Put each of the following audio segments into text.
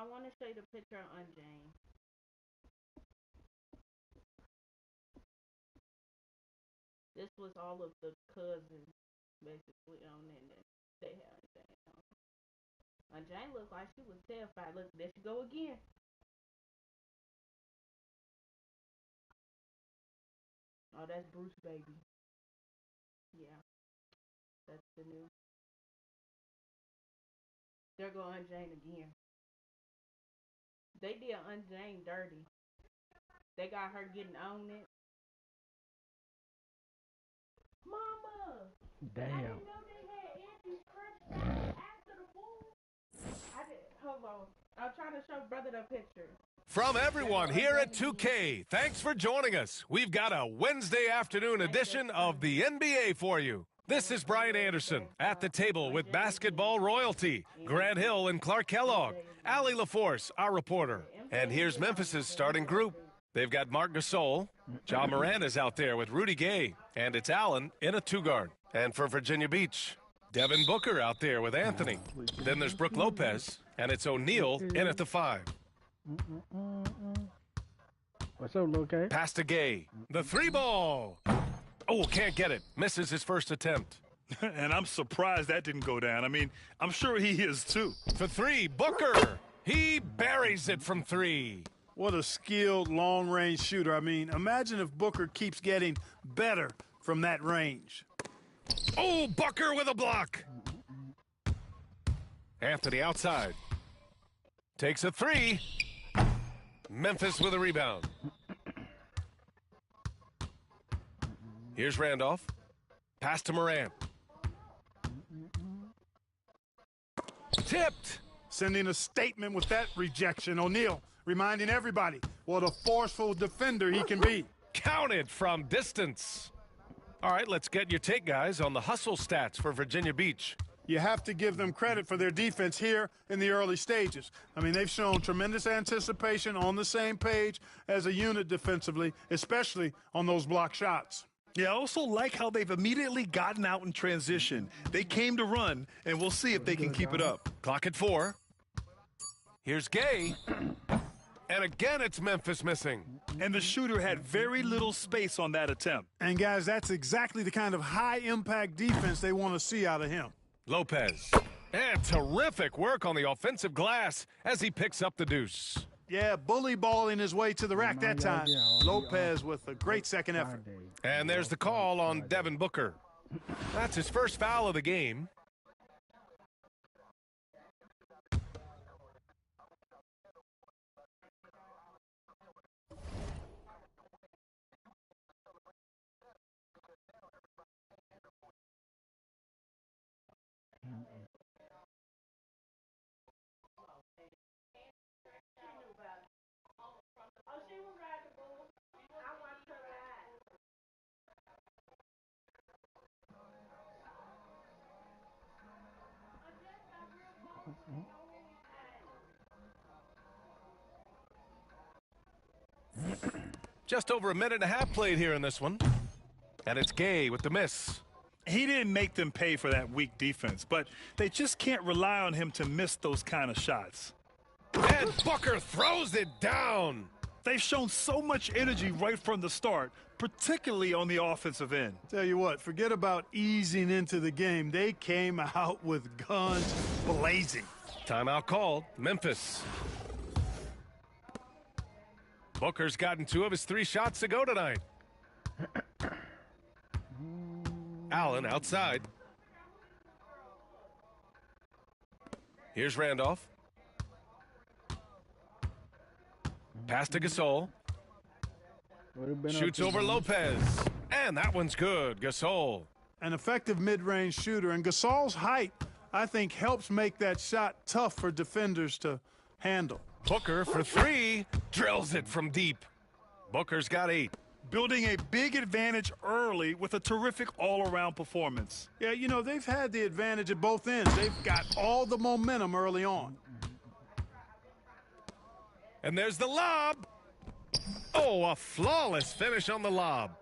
I want to show you the picture on Jane. This was all of the cousins basically on it, and they had Jane on. And Jane looked like she was terrified. Look, there she go again. Oh, that's Bruce, baby. Yeah, that's the new. They're going Jane again. They did Jane dirty. They got her getting on it. Mama! Damn. I didn't know they had anti-crunch after the pool. I did. Hold on. I'll try to show brother the picture. From everyone here at 2K, thanks for joining us. We've got a Wednesday afternoon edition of the NBA for you. This is Brian Anderson at the table with basketball royalty, Grant Hill and Clark Kellogg, Allie LaForce, our reporter. And here's Memphis's starting group. They've got Marc Gasol, Ja Morant is out there with Rudy Gay, and it's Allen in a two-guard. And for Virginia Beach, Devin Booker out there with Anthony. Then there's Brooke Lopez, and it's O'Neal in at the 5. What's up, Lil K? Pass to Gay. The 3-ball. Oh, can't get it. Misses his first attempt. And I'm surprised that didn't go down. I mean, I'm sure he is too. For 3, Booker. He buries it from 3. What a skilled long-range shooter. I mean, imagine if Booker keeps getting better from that range. Oh, Booker with a block. Anthony outside. Takes a 3. Memphis with a rebound. Here's Randolph. Pass to Morant. Tipped. Sending a statement with that rejection. O'Neal reminding everybody what a forceful defender he can be. Counted from distance. All right, let's get your take, guys, on the hustle stats for Virginia Beach. You have to give them credit for their defense here in the early stages. I mean, they've shown tremendous anticipation, on the same page as a unit defensively, especially on those block shots. Yeah, I also like how they've immediately gotten out in transition. They came to run, and we'll see if they can keep it up. Clock at 4. Here's Gay. And again, it's Memphis missing. And the shooter had very little space on that attempt. And, guys, that's exactly the kind of high-impact defense they want to see out of him. Lopez. And terrific work on the offensive glass as he picks up the deuce. Yeah, bully balling his way to the rack that time. Lopez with a great second effort. And there's the call on Devin Booker. That's his first foul of the game. Just over a minute and a half played here in this one. And it's Gay with the miss. He didn't make them pay for that weak defense, but they just can't rely on him to miss those kind of shots. And Booker throws it down. They've shown so much energy right from the start, particularly on the offensive end. Tell you what, forget about easing into the game. They came out with guns blazing. Timeout called. Memphis. Booker's gotten 2 of his 3 shots to go tonight. Allen outside. Here's Randolph. Pass to Gasol. Shoots over Lopez. And that one's good. Gasol. an effective mid-range shooter, and Gasol's height, I think, helps make that shot tough for defenders to handle. Booker for three, drills it from deep. Booker's got 8. Building a big advantage early with a terrific all-around performance. Yeah, you know, they've had the advantage at both ends. They've got all the momentum early on. And there's the lob. Oh, a flawless finish on the lob.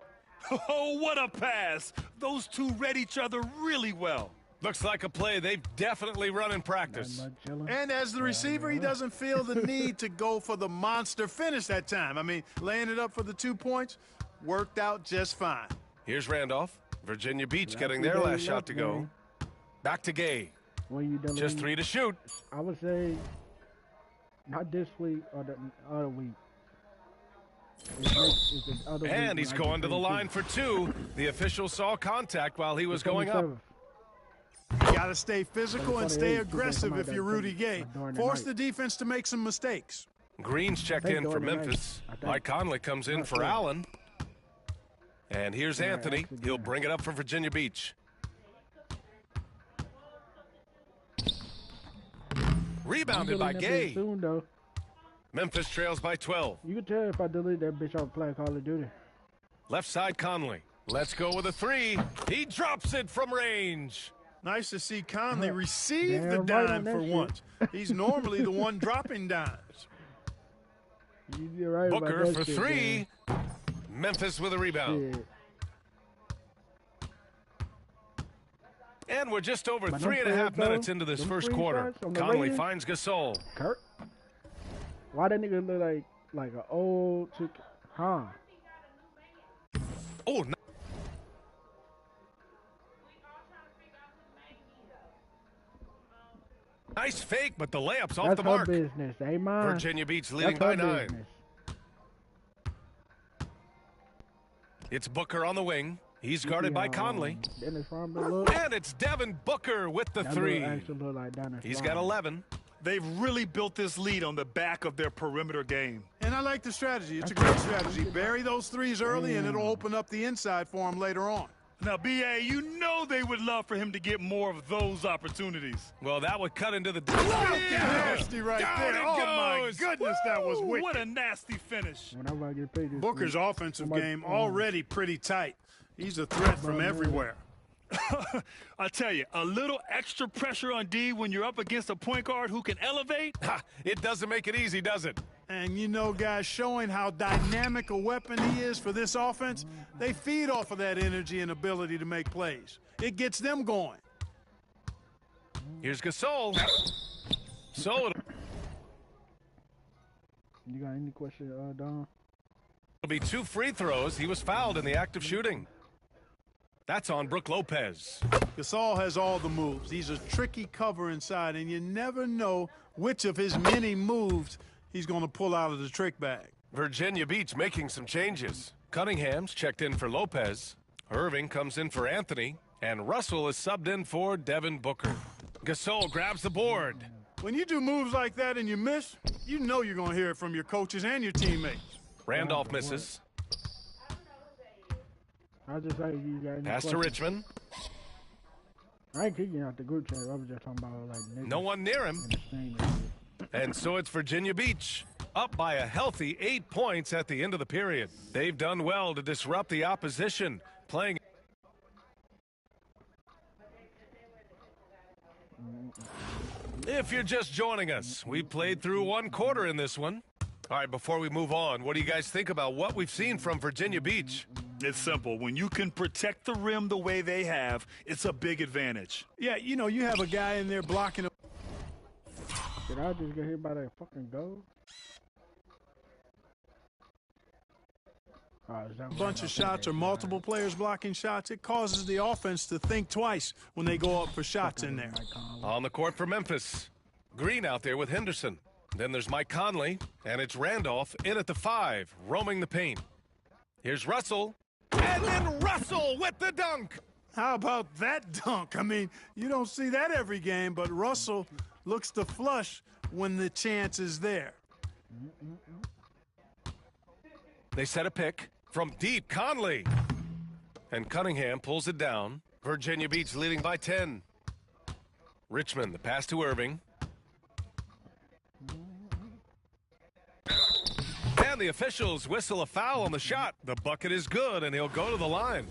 Oh, what a pass. Those two read each other really well. Looks like a play they've definitely run in practice. And as the receiver, he doesn't feel the need to go for the monster finish that time. I mean, laying it up for the 2 points worked out just fine. Here's Randolph. Virginia Beach getting their last shot to go. Back to Gay. Just 3 to shoot. I would say not this week or the other week. And he's going to the line for 2. The official saw contact while he was going up. You got to stay physical and stay aggressive if you're Rudy Gay. Force the defense to make some mistakes. Green's checked in for Memphis. Mike Conley comes in for Allen. And here's Anthony. He'll bring it up for Virginia Beach. Rebounded by Gay. Memphis trails by 12. You can tell if I delete that bitch off playing Call of Duty. Left side Conley. Let's go with a 3. He drops it from range. Nice to see Conley receive the dime for once. He's normally the one dropping dimes. Right Booker for 3. Memphis with a rebound. Shit. And we're just over 3.5 minutes into this first quarter. Conley finds Gasol. Kurt? Why that nigga look like an old chick? Huh? Oh, nice fake, but the layup's off the mark. That's her business, ain't mine. Virginia Beach leading by 9. Business. It's Booker on the wing. He's guarded by Conley. And it's Devin Booker with the 3. He's got 11. They've really built this lead on the back of their perimeter game. And I like the strategy. It's a great strategy. Bury those 3s early, and it'll open up the inside for them later on. Now, B.A., you know they would love for him to get more of those opportunities. Well, that would cut into the... Nasty right there. Oh, my goodness, that was wicked. What a nasty finish. Booker's offensive game already pretty tight. He's a threat from everywhere. I tell you, a little extra pressure on D when you're up against a point guard who can elevate. It doesn't make it easy, does it? And, you know, guys, showing how dynamic a weapon he is for this offense, they feed off of that energy and ability to make plays. It gets them going. Here's Gasol. So you got any question, Don? It'll be 2 free throws. He was fouled in the act of shooting. That's on Brook Lopez. Gasol has all the moves. He's a tricky cover inside, and you never know which of his many moves he's going to pull out of the trick bag. Virginia Beach making some changes. Cunningham's checked in for Lopez. Irving comes in for Anthony. And Russell is subbed in for Devin Booker. Gasol grabs the board. When you do moves like that and you miss, you know you're going to hear it from your coaches and your teammates. Randolph misses. Pass to Richmond. I ain't kicking out the group chat. I was just talking about like no one near him. And so it's Virginia Beach, up by a healthy 8 points at the end of the period. They've done well to disrupt the opposition, playing. If you're just joining us, we played through 1 quarter in this one. All right, before we move on, what do you guys think about what we've seen from Virginia Beach? It's simple. When you can protect the rim the way they have, it's a big advantage. Yeah, you know, you have a guy in there blocking. Did I just get hit by that fucking goal? A bunch of shots or multiple players blocking shots, it causes the offense to think twice when they go up for shots in there. On the court for Memphis. Green out there with Henderson. Then there's Mike Conley, and it's Randolph in at the 5, roaming the paint. Here's Russell, and then Russell with the dunk. How about that dunk? I mean, you don't see that every game, but Russell looks to flush when the chance is there. They set a pick from deep. Conley. And Cunningham pulls it down. Virginia Beach leading by 10. Richmond, the pass to Irving. And the officials whistle a foul on the shot. The bucket is good, and he'll go to the line.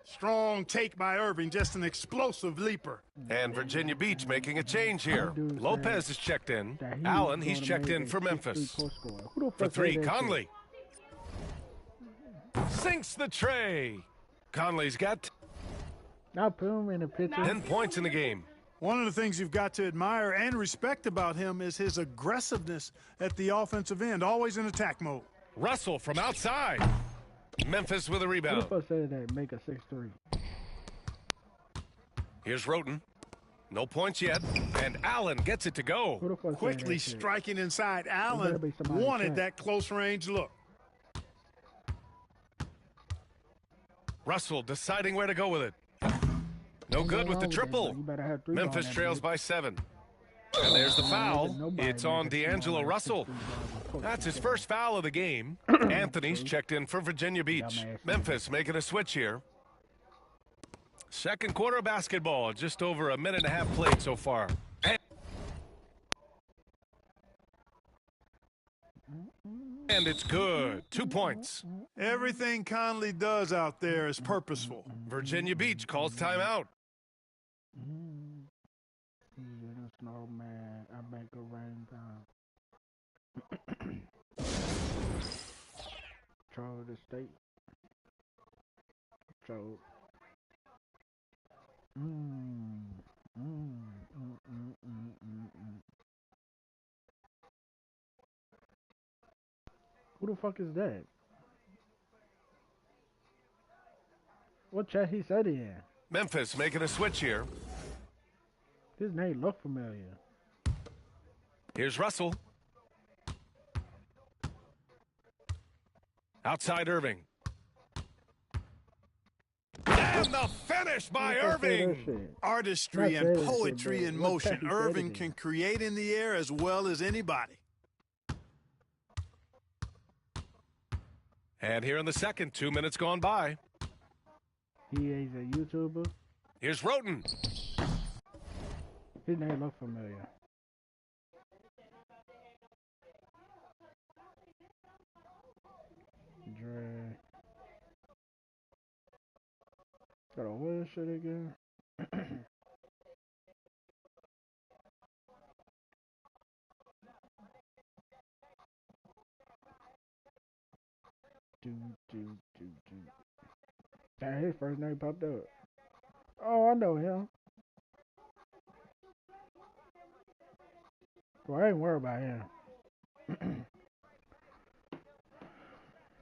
Strong take by Irving, just an explosive leaper. And Virginia Beach making a change here. Lopez is checked in. Allen, he's checked in for Memphis. For three, Conley. Sinks the tray. Conley's got Now put him in a picture. 10 points in the game. One of the things you've got to admire and respect about him is his aggressiveness at the offensive end, always in attack mode. Russell from outside. Memphis with a Who rebound. the fuck said that? Make a 6-3. Here's Roten. No points yet. And Allen gets it to go. Who the fuck said Quickly that shit? striking inside. better Allen be somebody wanted check. that close range look. Russell deciding where to go with it. No good with the triple. You better have 3 Memphis on that trails bitch. by 7. And there's the foul. Nobody It's on makes a D'Angelo small Russell. 6-3 ball. That's his first foul of the game. Anthony's checked in for Virginia Beach. Dumbass. Memphis making a switch here. Second quarter of basketball. Just over a minute and a half played so far. And it's good. 2 points. Everything Conley does out there is purposeful. Virginia Beach calls timeout. He's in a snowman. I make a rain time. Control the state. Control. Who the fuck is that? What chat he said he in? Memphis making a switch here. His name look familiar. Here's Russell. Outside Irving. And the finish by Who the fuck said that Irving. shit? Artistry Not and saying that shit, poetry but in what motion. chat he said Irving it can in? create in the air as well as anybody. And here in the second, 2 minutes gone by. He is a YouTuber. Here's Roten. His name look familiar. Dre. Gotta win shit again. Damn, his first name popped up. Oh, I know him. Well, I ain't worried about him.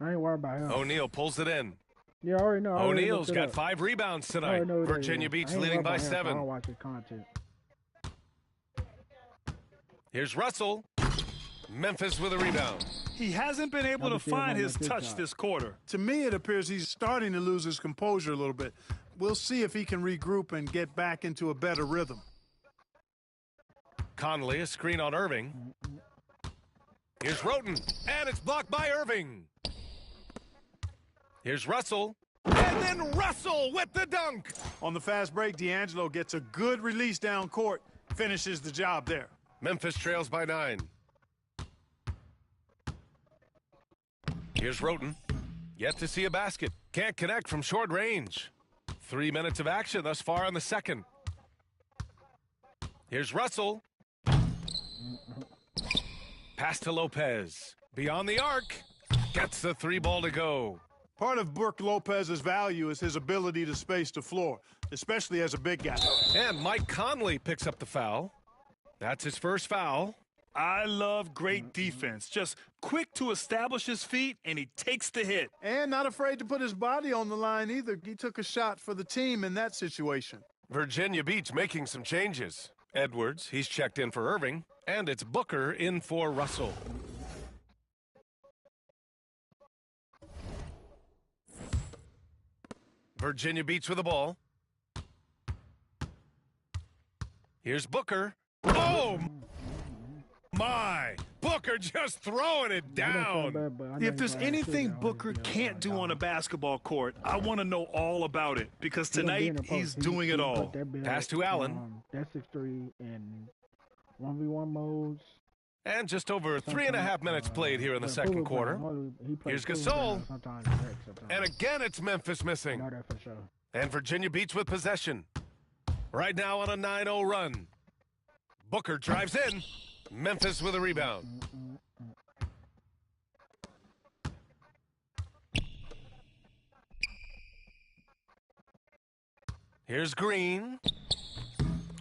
I ain't worried about him. O'Neal pulls it in. Yeah, I already know. I already O'Neal's looked it got up. 5 rebounds I already tonight. know who that Virginia is. Beach I ain't leading worried by about him, so I 7. don't watch his content. Here's Russell. Memphis with a rebound. He hasn't been able to Let me see him find on his my touch TikTok. this quarter. To me, it appears he's starting to lose his composure a little bit. We'll see if he can regroup and get back into a better rhythm. Conley, a screen on Irving. Here's Roten, and it's blocked by Irving. Here's Russell, and then Russell with the dunk. On the fast break, D'Angelo gets a good release down court, finishes the job there. Memphis trails by 9. Here's Roten, yet to see a basket. Can't connect from short range. 3 minutes of action thus far in the second. Here's Russell. Pass to Lopez. Beyond the arc. Gets the 3 ball to go. Part of Brooke Lopez's value is his ability to space the floor, especially as a big guy. And Mike Conley picks up the foul. That's his first foul. I love great defense. Just quick to establish his feet, and he takes the hit. And not afraid to put his body on the line either. He took a shot for the team in that situation. Virginia Beach making some changes. Edwards, he's checked in for Irving. And it's Booker in for Russell. Virginia Beach with the ball. Here's Booker. Oh, my. Booker just throwing it down. If there's anything Booker can't do on a basketball court, I want to know all about it, because tonight he's doing it all. Pass to Allen. That's 6-3 and 1v1 modes. And just over 3.5 minutes played here in the second quarter. Here's Gasol. And again, it's Memphis missing. And Virginia Beach with possession. Right now on a 9-0 run. Booker drives in. Memphis with a rebound. Here's Green.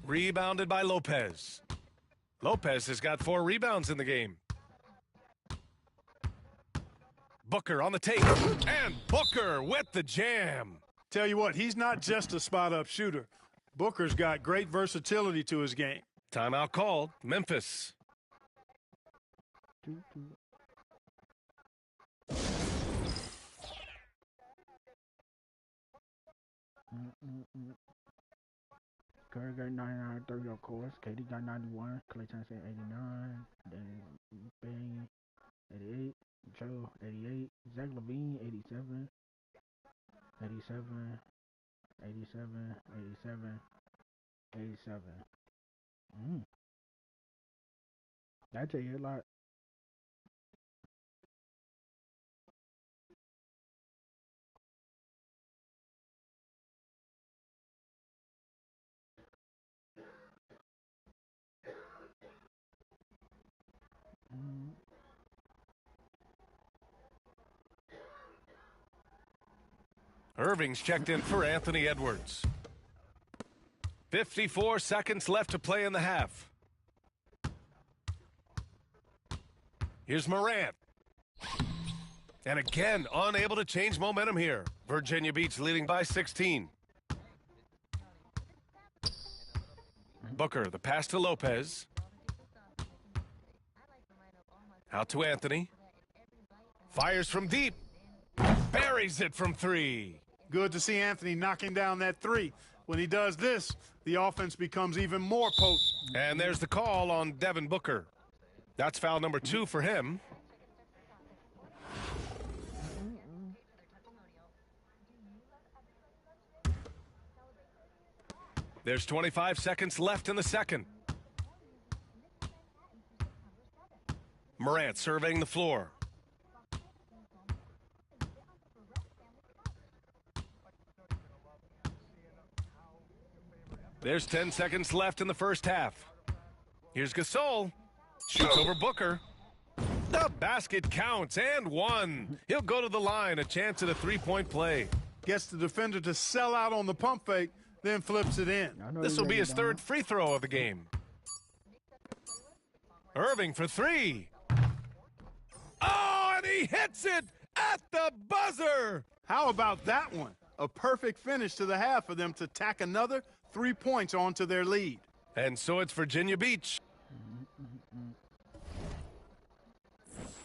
Rebounded by Lopez. Lopez has got 4 rebounds in the game. Booker on the take. And Booker with the jam. Tell you what, he's not just a spot-up shooter. Booker's got great versatility to his game. Timeout called. Memphis. Curry got 99, 30, of course. KD got 91. Klay Thompson 89. Then Bang 88. Joe 88. Zach LaVine 87. 87. 87. 87. 87. That tell you a lot. Irving's checked in for Anthony Edwards. 54 seconds left to play in the half. Here's Morant. And again, unable to change momentum here. Virginia Beach leading by 16. Booker, the pass to Lopez. Out to Anthony. Fires from deep. Buries it from 3. Good to see Anthony knocking down that 3. When he does this, the offense becomes even more potent. And there's the call on Devin Booker. That's foul number 2 for him. There's 25 seconds left in the second. Morant surveying the floor. There's 10 seconds left in the first half. Here's Gasol. Shoots over Booker. The basket counts and 1. He'll go to the line, a chance at a 3-point play. Gets the defender to sell out on the pump fake, then flips it in. This will be his 3rd free throw of the game. Irving for 3. Oh, and he hits it at the buzzer. How about that one? A perfect finish to the half for them to tack another 3 points onto their lead. And so it's Virginia Beach.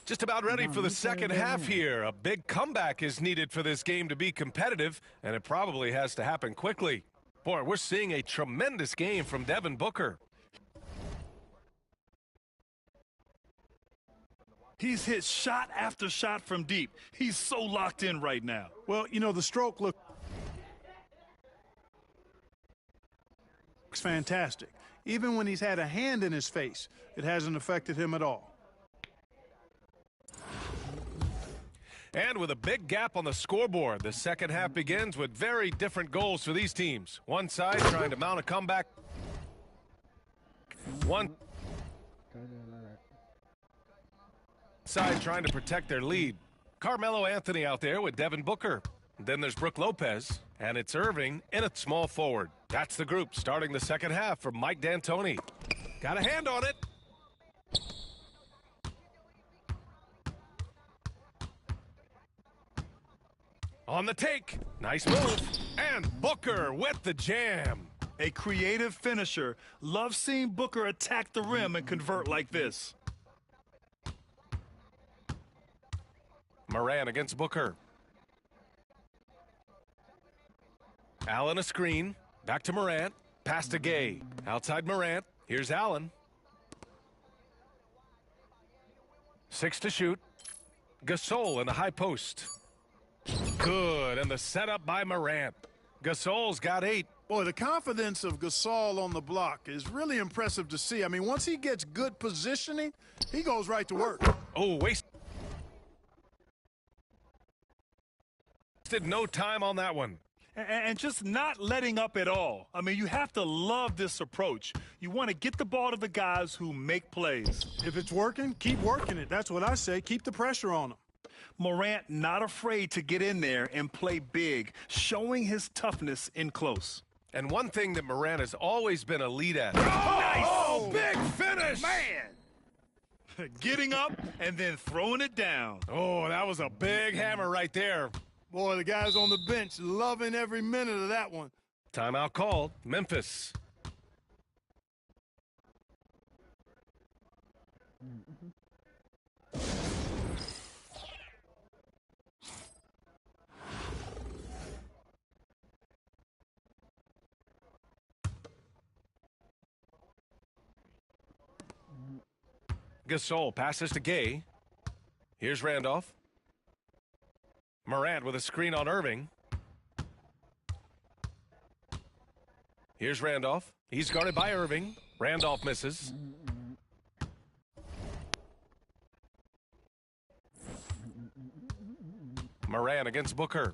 Just about ready for the second half here. A big comeback is needed for this game to be competitive, and it probably has to happen quickly. Boy, we're seeing a tremendous game from Devin Booker. He's hit shot after shot from deep. He's so locked in right now. Well, you know, the stroke looks fantastic. Even when he's had a hand in his face, it hasn't affected him at all. And with a big gap on the scoreboard, the second half begins with very different goals for these teams. One side trying to mount a comeback. One side trying to protect their lead. Carmelo Anthony out there with Devin Booker. Then there's Brook Lopez, and it's Irving in at small forward. That's the group starting the second half for Mike D'Antoni. Got a hand on it. On the take. Nice move. And Booker with the jam. A creative finisher. Love seeing Booker attack the rim and convert like this. Morant against Booker. Allen a screen. Back to Morant. Pass to Gay. Outside Morant. Here's Allen. 6 to shoot. Gasol in the high post. Good, and the setup by Morant. Gasol's got 8. Boy, the confidence of Gasol on the block is really impressive to see. I mean, once he gets good positioning, he goes right to work. Oh, wasted no time on that one. And just not letting up at all. I mean, you have to love this approach. You want to get the ball to the guys who make plays. If it's working, keep working it. That's what I say. Keep the pressure on him. Morant not afraid to get in there and play big, showing his toughness in close. And one thing that Morant has always been elite at. Nice! Big finish! Man! Getting up and then throwing it down. Oh, that was a big hammer right there. Boy, the guys on the bench loving every minute of that one. Timeout called. Memphis. Gasol passes to Gay. Here's Randolph. Morant with a screen on Irving. Here's Randolph. He's guarded by Irving. Randolph misses. Morant against Booker.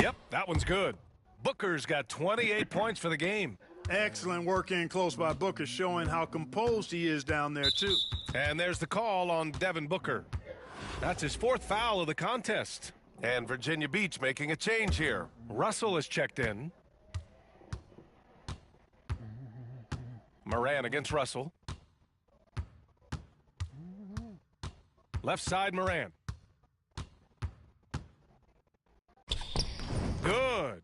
Yep, that one's good. Booker's got 28 points for the game. Excellent work in close by Booker, showing how composed he is down there, too. And there's the call on Devin Booker. That's his 4th foul of the contest. And Virginia Beach making a change here. Russell is checked in. Morant against Russell. Left side, Morant. Good.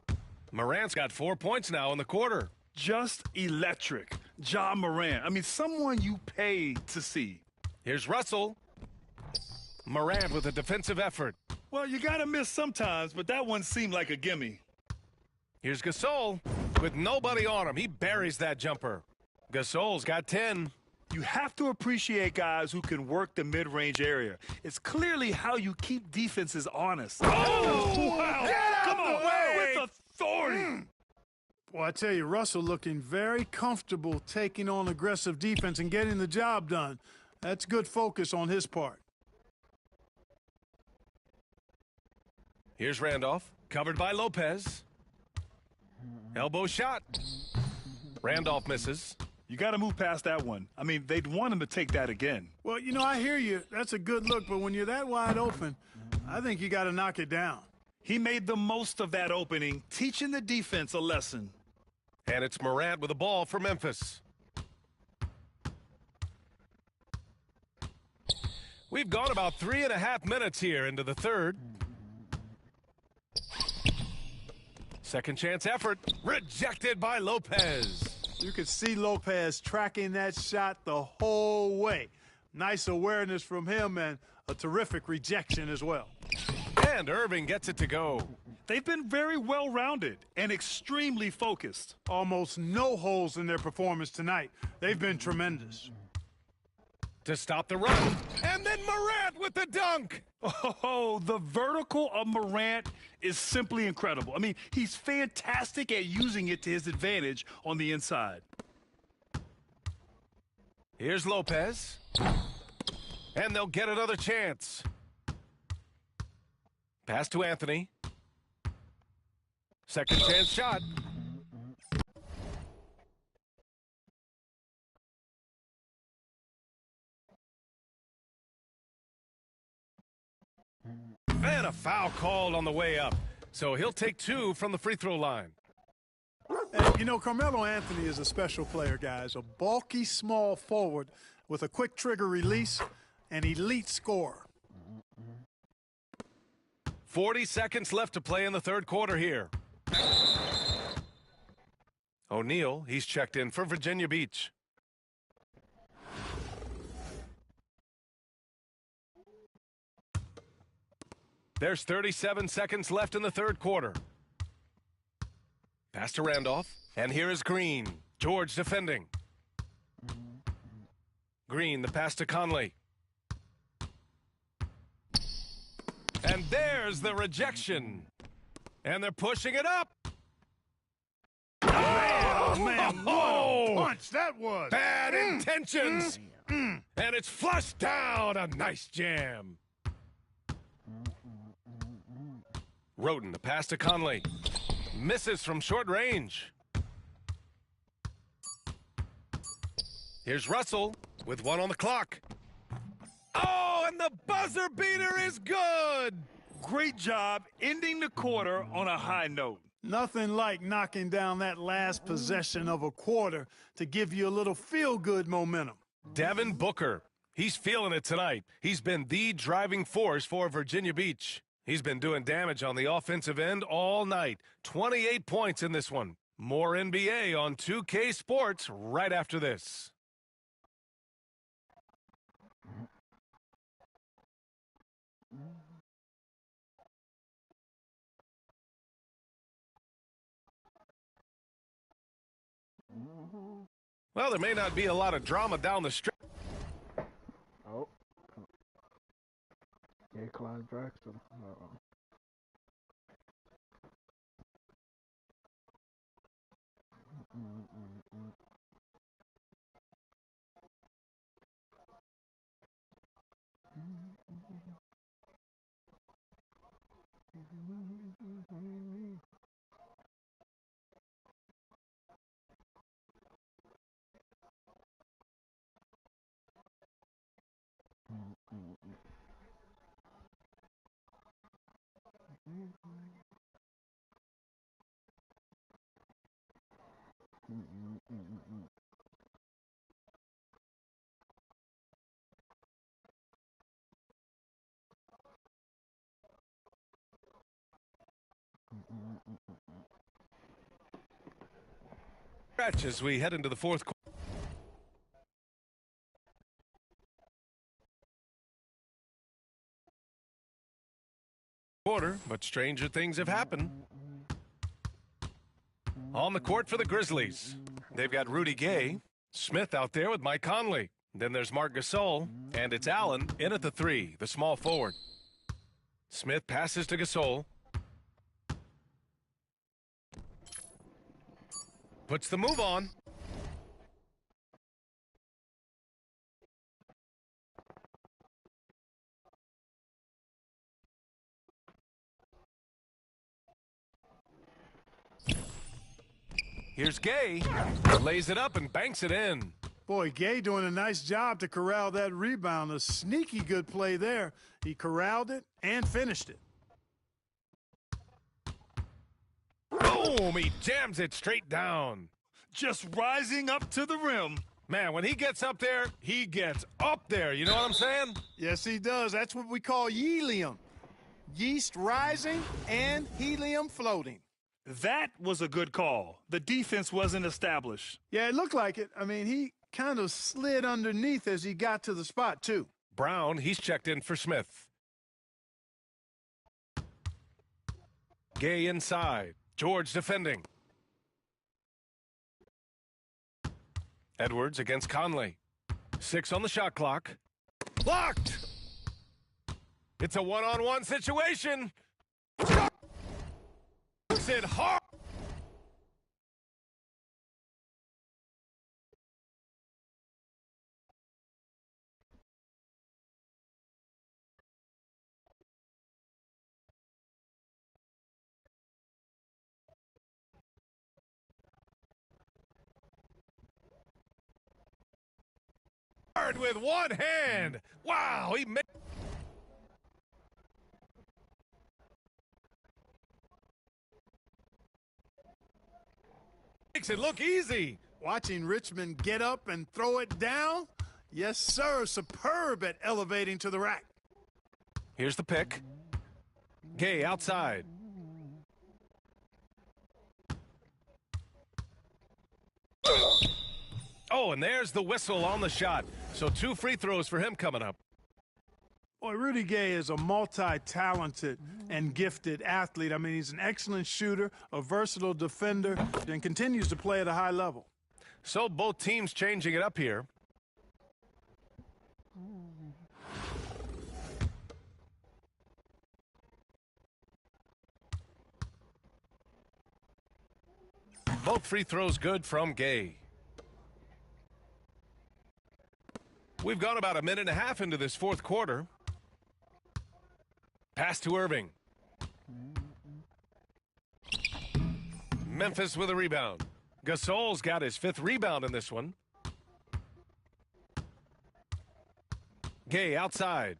Morant's got 4 points now in the quarter. Just electric. Ja Morant. I mean, someone you pay to see. Here's Russell. Morant with a defensive effort. Well, you got to miss sometimes, but that one seemed like a gimme. Here's Gasol with nobody on him. He buries that jumper. Gasol's got 10. You have to appreciate guys who can work the mid-range area. It's clearly how you keep defenses honest. Oh, wow. Get out Come the on, way. with authority. Well, I tell you, Russell looking very comfortable taking on aggressive defense and getting the job done. That's good focus on his part. Here's Randolph, covered by Lopez. Elbow shot. Randolph misses. You got to move past that one. I mean, they'd want him to take that again. Well, you know, I hear you. That's a good look, but when you're that wide open, I think you got to knock it down. He made the most of that opening, teaching the defense a lesson. And it's Morant with the ball for Memphis. We've gone about 3.5 minutes here into the third. Second chance effort, rejected by Lopez. You could see Lopez tracking that shot the whole way. Nice awareness from him and a terrific rejection as well. And Irving gets it to go. They've been very well-rounded and extremely focused. Almost no holes in their performance tonight. They've been tremendous. To stop the run, and then Morant with the dunk. Oh, the vertical of Morant is simply incredible. I mean, he's fantastic at using it to his advantage on the inside. Here's Lopez. And they'll get another chance. Pass to Anthony. Second chance shot. And a foul called on the way up. So he'll take 2 from the free throw line. And, you know, Carmelo Anthony is a special player, guys. A bulky, small forward with a quick trigger release, an elite scorer. 40 seconds left to play in the third quarter here. O'Neal, he's checked in for Virginia Beach. There's 37 seconds left in the third quarter. Pass to Randolph. And here is Green. George defending. Green, the pass to Conley. And there's the rejection. And they're pushing it up. Oh, man, what a punch that was. Bad intentions. And it's flushed down. A nice jam. Roden, the pass to Conley. Misses from short range. Here's Russell with one on the clock. Oh, and the buzzer beater is good. Great job ending the quarter on a high note. Nothing like knocking down that last possession of a quarter to give you a little feel-good momentum. Devin Booker. He's feeling it tonight. He's been the driving force for Virginia Beach. He's been doing damage on the offensive end all night. 28 points in this one. More NBA on 2K Sports right after this. Well, there may not be a lot of drama down the stretch. Oh. Yeah, Clyde Draxler. As we head into the fourth quarter, but stranger things have happened. On the court for the Grizzlies, they've got Rudy Gay, Smith out there with Mike Conley. Then there's Marc Gasol, and it's Allen in at the three, the small forward. Smith passes to Gasol. Puts the move on. Here's Gay. Lays it up and banks it in. Boy, Gay doing a nice job to corral that rebound. A sneaky good play there. He corralled it and finished it. Boom! He jams it straight down. Just rising up to the rim. Man, when he gets up there, he gets up there. You know what I'm saying? Yes, he does. That's what we call helium. Yeast rising and helium floating. That was a good call. The defense wasn't established. Yeah, it looked like it. I mean, he kind of slid underneath as he got to the spot, too. Brown, he's checked in for Smith. Gay inside. George defending. Edwards against Conley. 6 on the shot clock. Blocked! It's a one-on-one situation. It hard. With one hand. Wow, he makes it look easy. Watching Richmond get up and throw it down. Yes, sir. Superb at elevating to the rack. Here's the pick. Gay outside. Oh, and there's the whistle on the shot. So 2 free throws for him coming up. Boy, Rudy Gay is a multi-talented and gifted athlete. I mean, he's an excellent shooter, a versatile defender, and continues to play at a high level. So both teams changing it up here. Both free throws good from Gay. We've gone about a minute and a half into this fourth quarter. Pass to Irving. Memphis with a rebound. Gasol's got his 5th rebound in this one. Gay outside.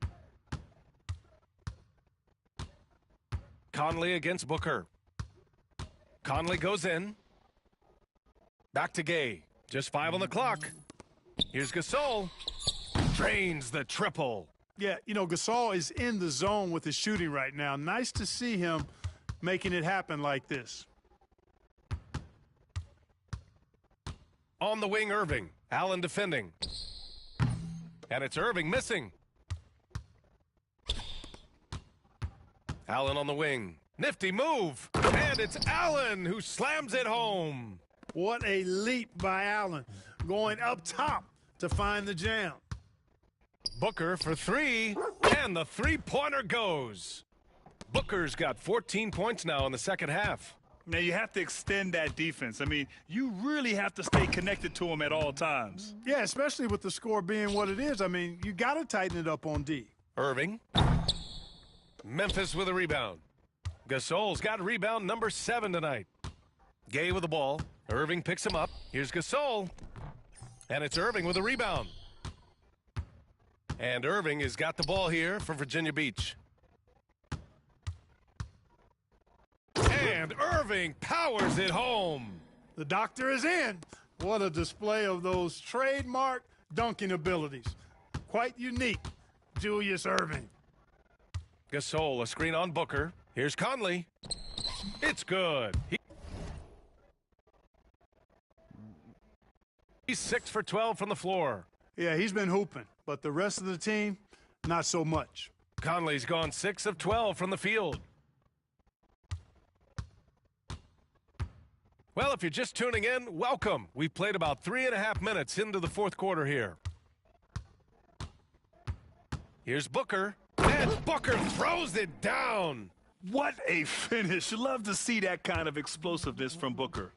Conley against Booker. Conley goes in. Back to Gay. Just 5 on the clock. Here's Gasol. Drains the triple. Yeah, you know, Gasol is in the zone with his shooting right now. Nice to see him making it happen like this. On the wing, Irving. Allen defending. And it's Irving missing. Allen on the wing. Nifty move. And it's Allen who slams it home. What a leap by Allen, going up top to find the jam. Booker for 3, and the three-pointer goes. Booker's got 14 points now in the second half. Now, you have to extend that defense. I mean, you really have to stay connected to him at all times. Yeah, especially with the score being what it is. I mean, you got to tighten it up on D. Irving. Memphis with a rebound. Gasol's got rebound number 7 tonight. Gay with the ball. Irving picks him up. Here's Gasol. And it's Irving with a rebound. And Irving has got the ball here for Virginia Beach. And Irving powers it home. The doctor is in. What a display of those trademark dunking abilities. Quite unique, Julius Irving. Gasol, a screen on Booker. Here's Conley. It's good. He's 6 for 12 from the floor. Yeah, he's been hooping, but the rest of the team, not so much. Conley's gone 6 of 12 from the field. Well, if you're just tuning in, welcome. We've played about 3.5 minutes into the fourth quarter here. Here's Booker, and Booker throws it down. What a finish. You love to see that kind of explosiveness from Booker.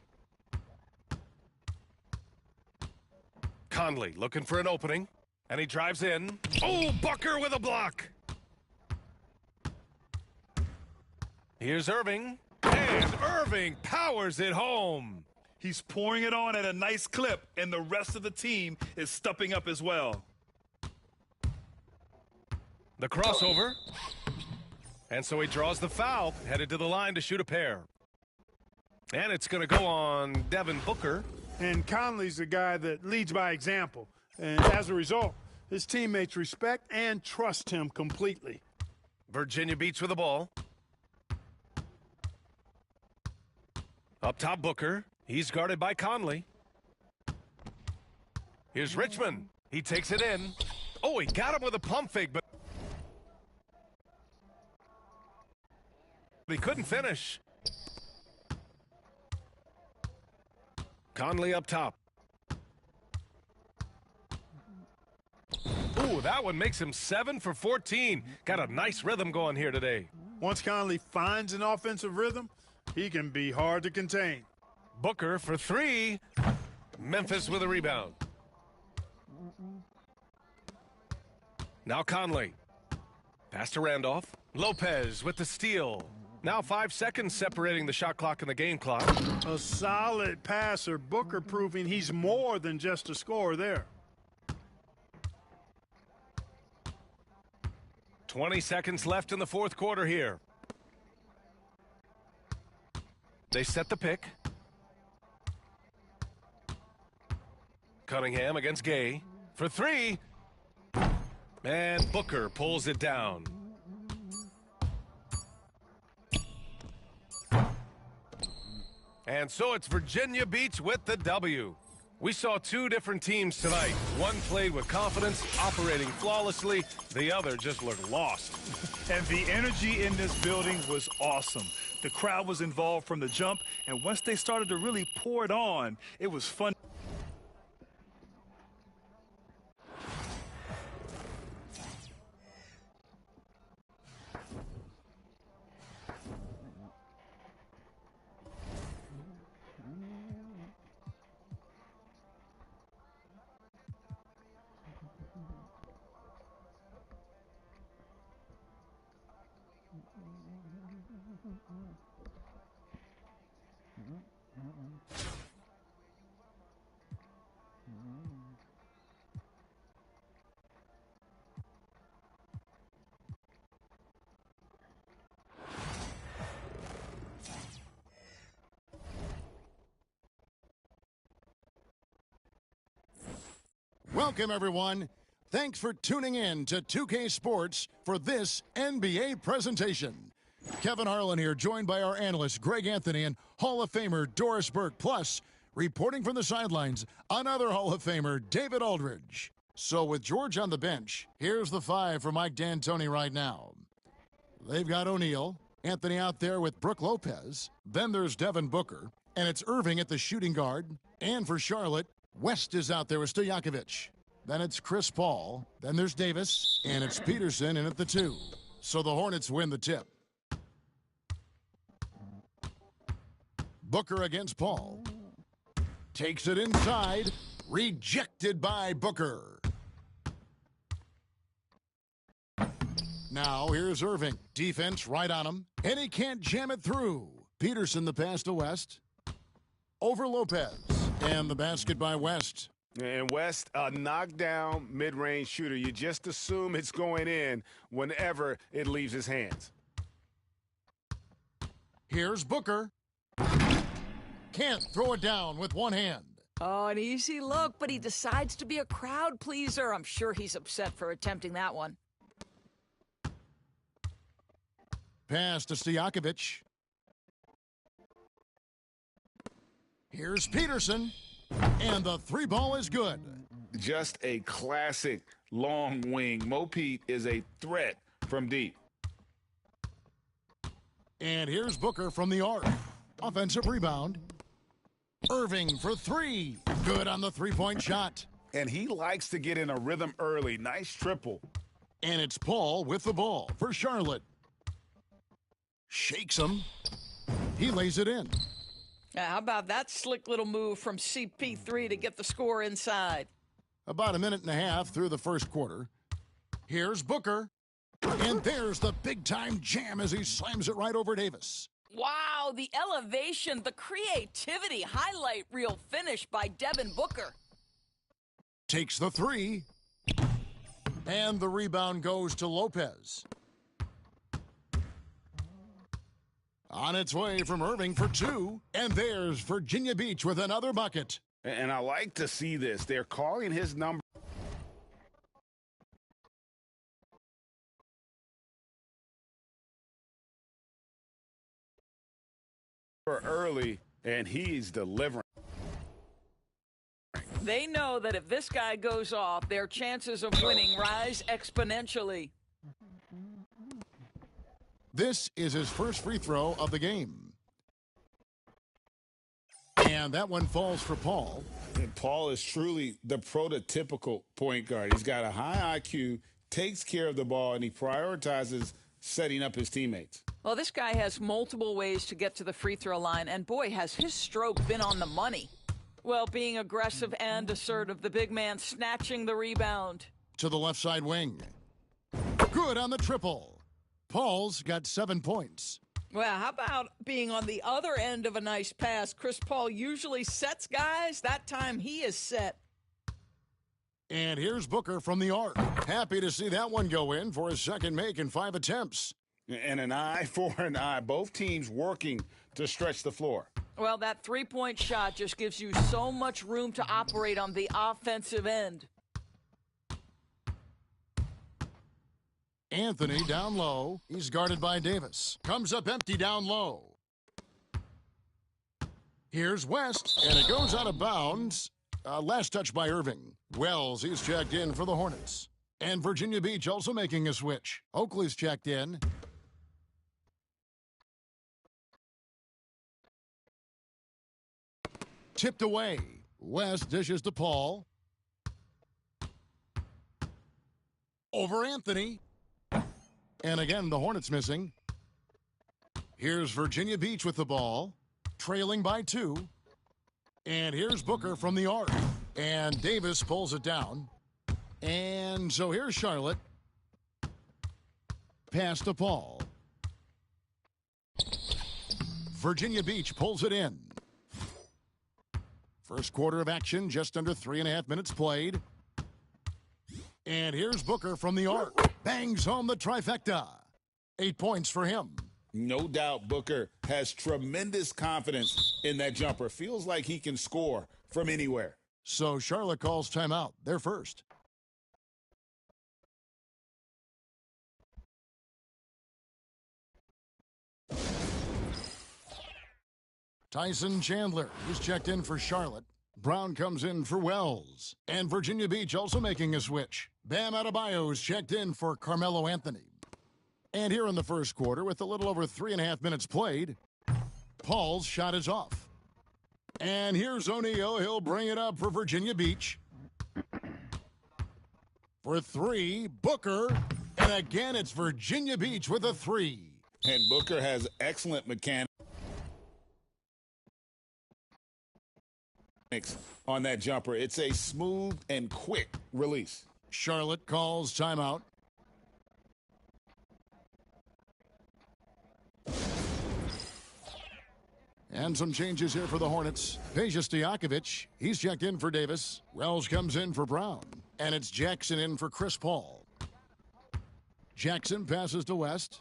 Conley looking for an opening, and he drives in. Oh, Booker with a block. Here's Irving, and Irving powers it home. He's pouring it on at a nice clip, and the rest of the team is stepping up as well. The crossover, and so he draws the foul, headed to the line to shoot a pair. And it's going to go on Devin Booker. And Conley's the guy that leads by example. And as a result, his teammates respect and trust him completely. Virginia Beach with the ball. Up top, Booker. He's guarded by Conley. Here's Richmond. He takes it in. Oh, he got him with a pump fake, but he couldn't finish. Conley up top. Ooh, that one makes him 7 for 14. Got a nice rhythm going here today. Once Conley finds an offensive rhythm, he can be hard to contain. Booker for 3. Memphis with a rebound. Now Conley. Pass to Randolph. Lopez with the steal. Now 5 seconds separating the shot clock and the game clock. A solid passer. Booker proving he's more than just a scorer there. 20 seconds left in the fourth quarter here. They set the pick. Cunningham against Gay for 3. And Booker pulls it down. And so it's Virginia Beach with the W. We saw 2 different teams tonight. One played with confidence, operating flawlessly. The other just looked lost. And the energy in this building was awesome. The crowd was involved from the jump, and once they started to really pour it on, it was fun. Welcome, everyone. Thanks for tuning in to 2K Sports for this NBA presentation. Kevin Harlan here, joined by our analysts Greg Anthony and Hall of Famer Doris Burke. Plus, reporting from the sidelines, another Hall of Famer, David Aldridge. So with George on the bench, here's the five for Mike D'Antoni right now. They've got O'Neal, Anthony out there with Brook Lopez. Then there's Devin Booker, and it's Irving at the shooting guard. And for Charlotte, West is out there with Stojakovic. Then it's Chris Paul. Then there's Davis. And it's Peterson in at the 2. So the Hornets win the tip. Booker against Paul. Takes it inside. Rejected by Booker. Now here's Irving. Defense right on him. And he can't jam it through. Peterson the pass to West. Over Lopez. And the basket by West. And West, a knockdown mid-range shooter. You just assume it's going in whenever it leaves his hands. Here's Booker. Can't throw it down with one hand. Oh, an easy look, but he decides to be a crowd pleaser. I'm sure he's upset for attempting that one. Pass to Stojakovic. Here's Peterson. And the 3 ball is good. Just a classic long wing. Mo Pete is a threat from deep. And here's Booker from the arc. Offensive rebound. Irving for 3. Good on the 3-point shot. And he likes to get in a rhythm early. Nice triple. And it's Paul with the ball for Charlotte. Shakes him. He lays it in. How about that slick little move from CP3 to get the score inside? About a minute and a half through the first quarter. Here's Booker. And there's the big-time jam as he slams it right over Davis. Wow, the elevation, the creativity, highlight reel finish by Devin Booker. Takes the 3. And the rebound goes to Lopez. On its way from Irving for 2. And there's Virginia Beach with another bucket. And I like to see this. They're calling his number early, and he's delivering. They know that if this guy goes off, their chances of winning rise exponentially. This is his first free throw of the game. And that one falls for Paul. And Paul is truly the prototypical point guard. He's got a high IQ, takes care of the ball, and he prioritizes setting up his teammates. Well, this guy has multiple ways to get to the free throw line, and boy, has his stroke been on the money. Well, being aggressive and assertive, the big man snatching the rebound. To the left side wing. Good on the triple. Paul's got 7 points. Well, how about being on the other end of a nice pass? Chris Paul usually sets guys. That time he is set. And here's Booker from the arc. Happy to see that one go in for his second make in 5 attempts. And an eye for an eye. Both teams working to stretch the floor. Well, that 3-point shot just gives you so much room to operate on the offensive end. Anthony down low. He's guarded by Davis. Comes up empty down low. Here's West, and it goes out of bounds. Last touch by Irving. Wells, he's checked in for the Hornets. And Virginia Beach also making a switch. Oakley's checked in. Tipped away. West dishes to Paul. Over Anthony. And again, the Hornets missing. Here's Virginia Beach with the ball, trailing by 2. And here's Booker from the arc. And Davis pulls it down. And so here's Charlotte. Pass to Paul. Virginia Beach pulls it in. First quarter of action, just under 3.5 minutes played. And here's Booker from the arc. Bangs home the trifecta. 8 points for him. No doubt Booker has tremendous confidence in that jumper. Feels like he can score from anywhere. So Charlotte calls timeout. They're first. Tyson Chandler is checked in for Charlotte. Brown comes in for Wells. And Virginia Beach also making a switch. Bam Adebayo is checked in for Carmelo Anthony. And here in the first quarter, with a little over 3.5 minutes played, Paul's shot is off. And here's O'Neal. He'll bring it up for Virginia Beach. For three, Booker. And again, it's Virginia Beach with a three. And Booker has excellent mechanics on that jumper. It's a smooth and quick release. Charlotte calls timeout. And some changes here for the Hornets. Peja Stojakovic, he's checked in for Davis. Wells comes in for Brown. And it's Jackson in for Chris Paul. Jackson passes to West.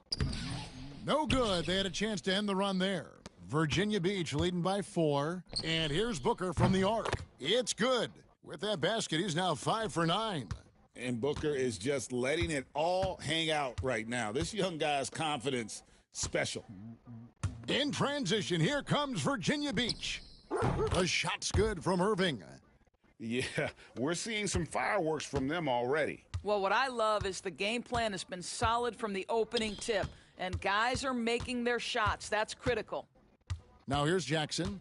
No good. They had a chance to end the run there. Virginia Beach leading by 4. And here's Booker from the arc. It's good. With that basket, he's now 5 for 9. And Booker is just letting it all hang out right now. This young guy's confidence, special. In transition, here comes Virginia Beach. The shot's good from Irving. Yeah, we're seeing some fireworks from them already. Well, what I love is the game plan has been solid from the opening tip, and guys are making their shots. That's critical. Now here's Jackson.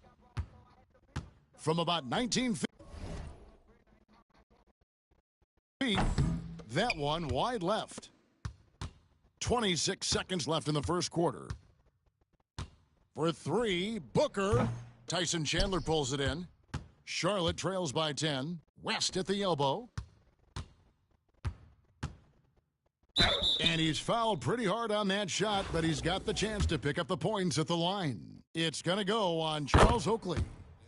From about 19 feet, that one wide left. 26 seconds left in the first quarter. For three, Booker. Tyson Chandler pulls it in. Charlotte trails by 10. West at the elbow. And he's fouled pretty hard on that shot, but he's got the chance to pick up the points at the line. It's going to go on Charles Oakley.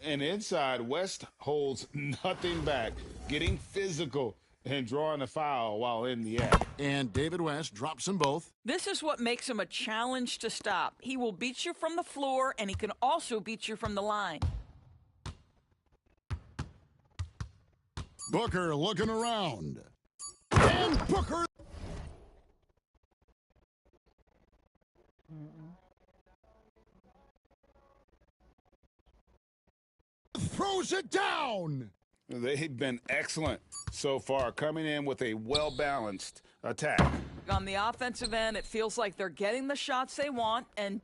And inside, West holds nothing back, getting physical and drawing a foul while in the act. And David West drops them both. This is what makes him a challenge to stop. He will beat you from the floor, and he can also beat you from the line. Booker looking around. And Booker throws it down. They've been excellent so far, coming in with a well-balanced attack. On the offensive end, it feels like they're getting the shots they want, and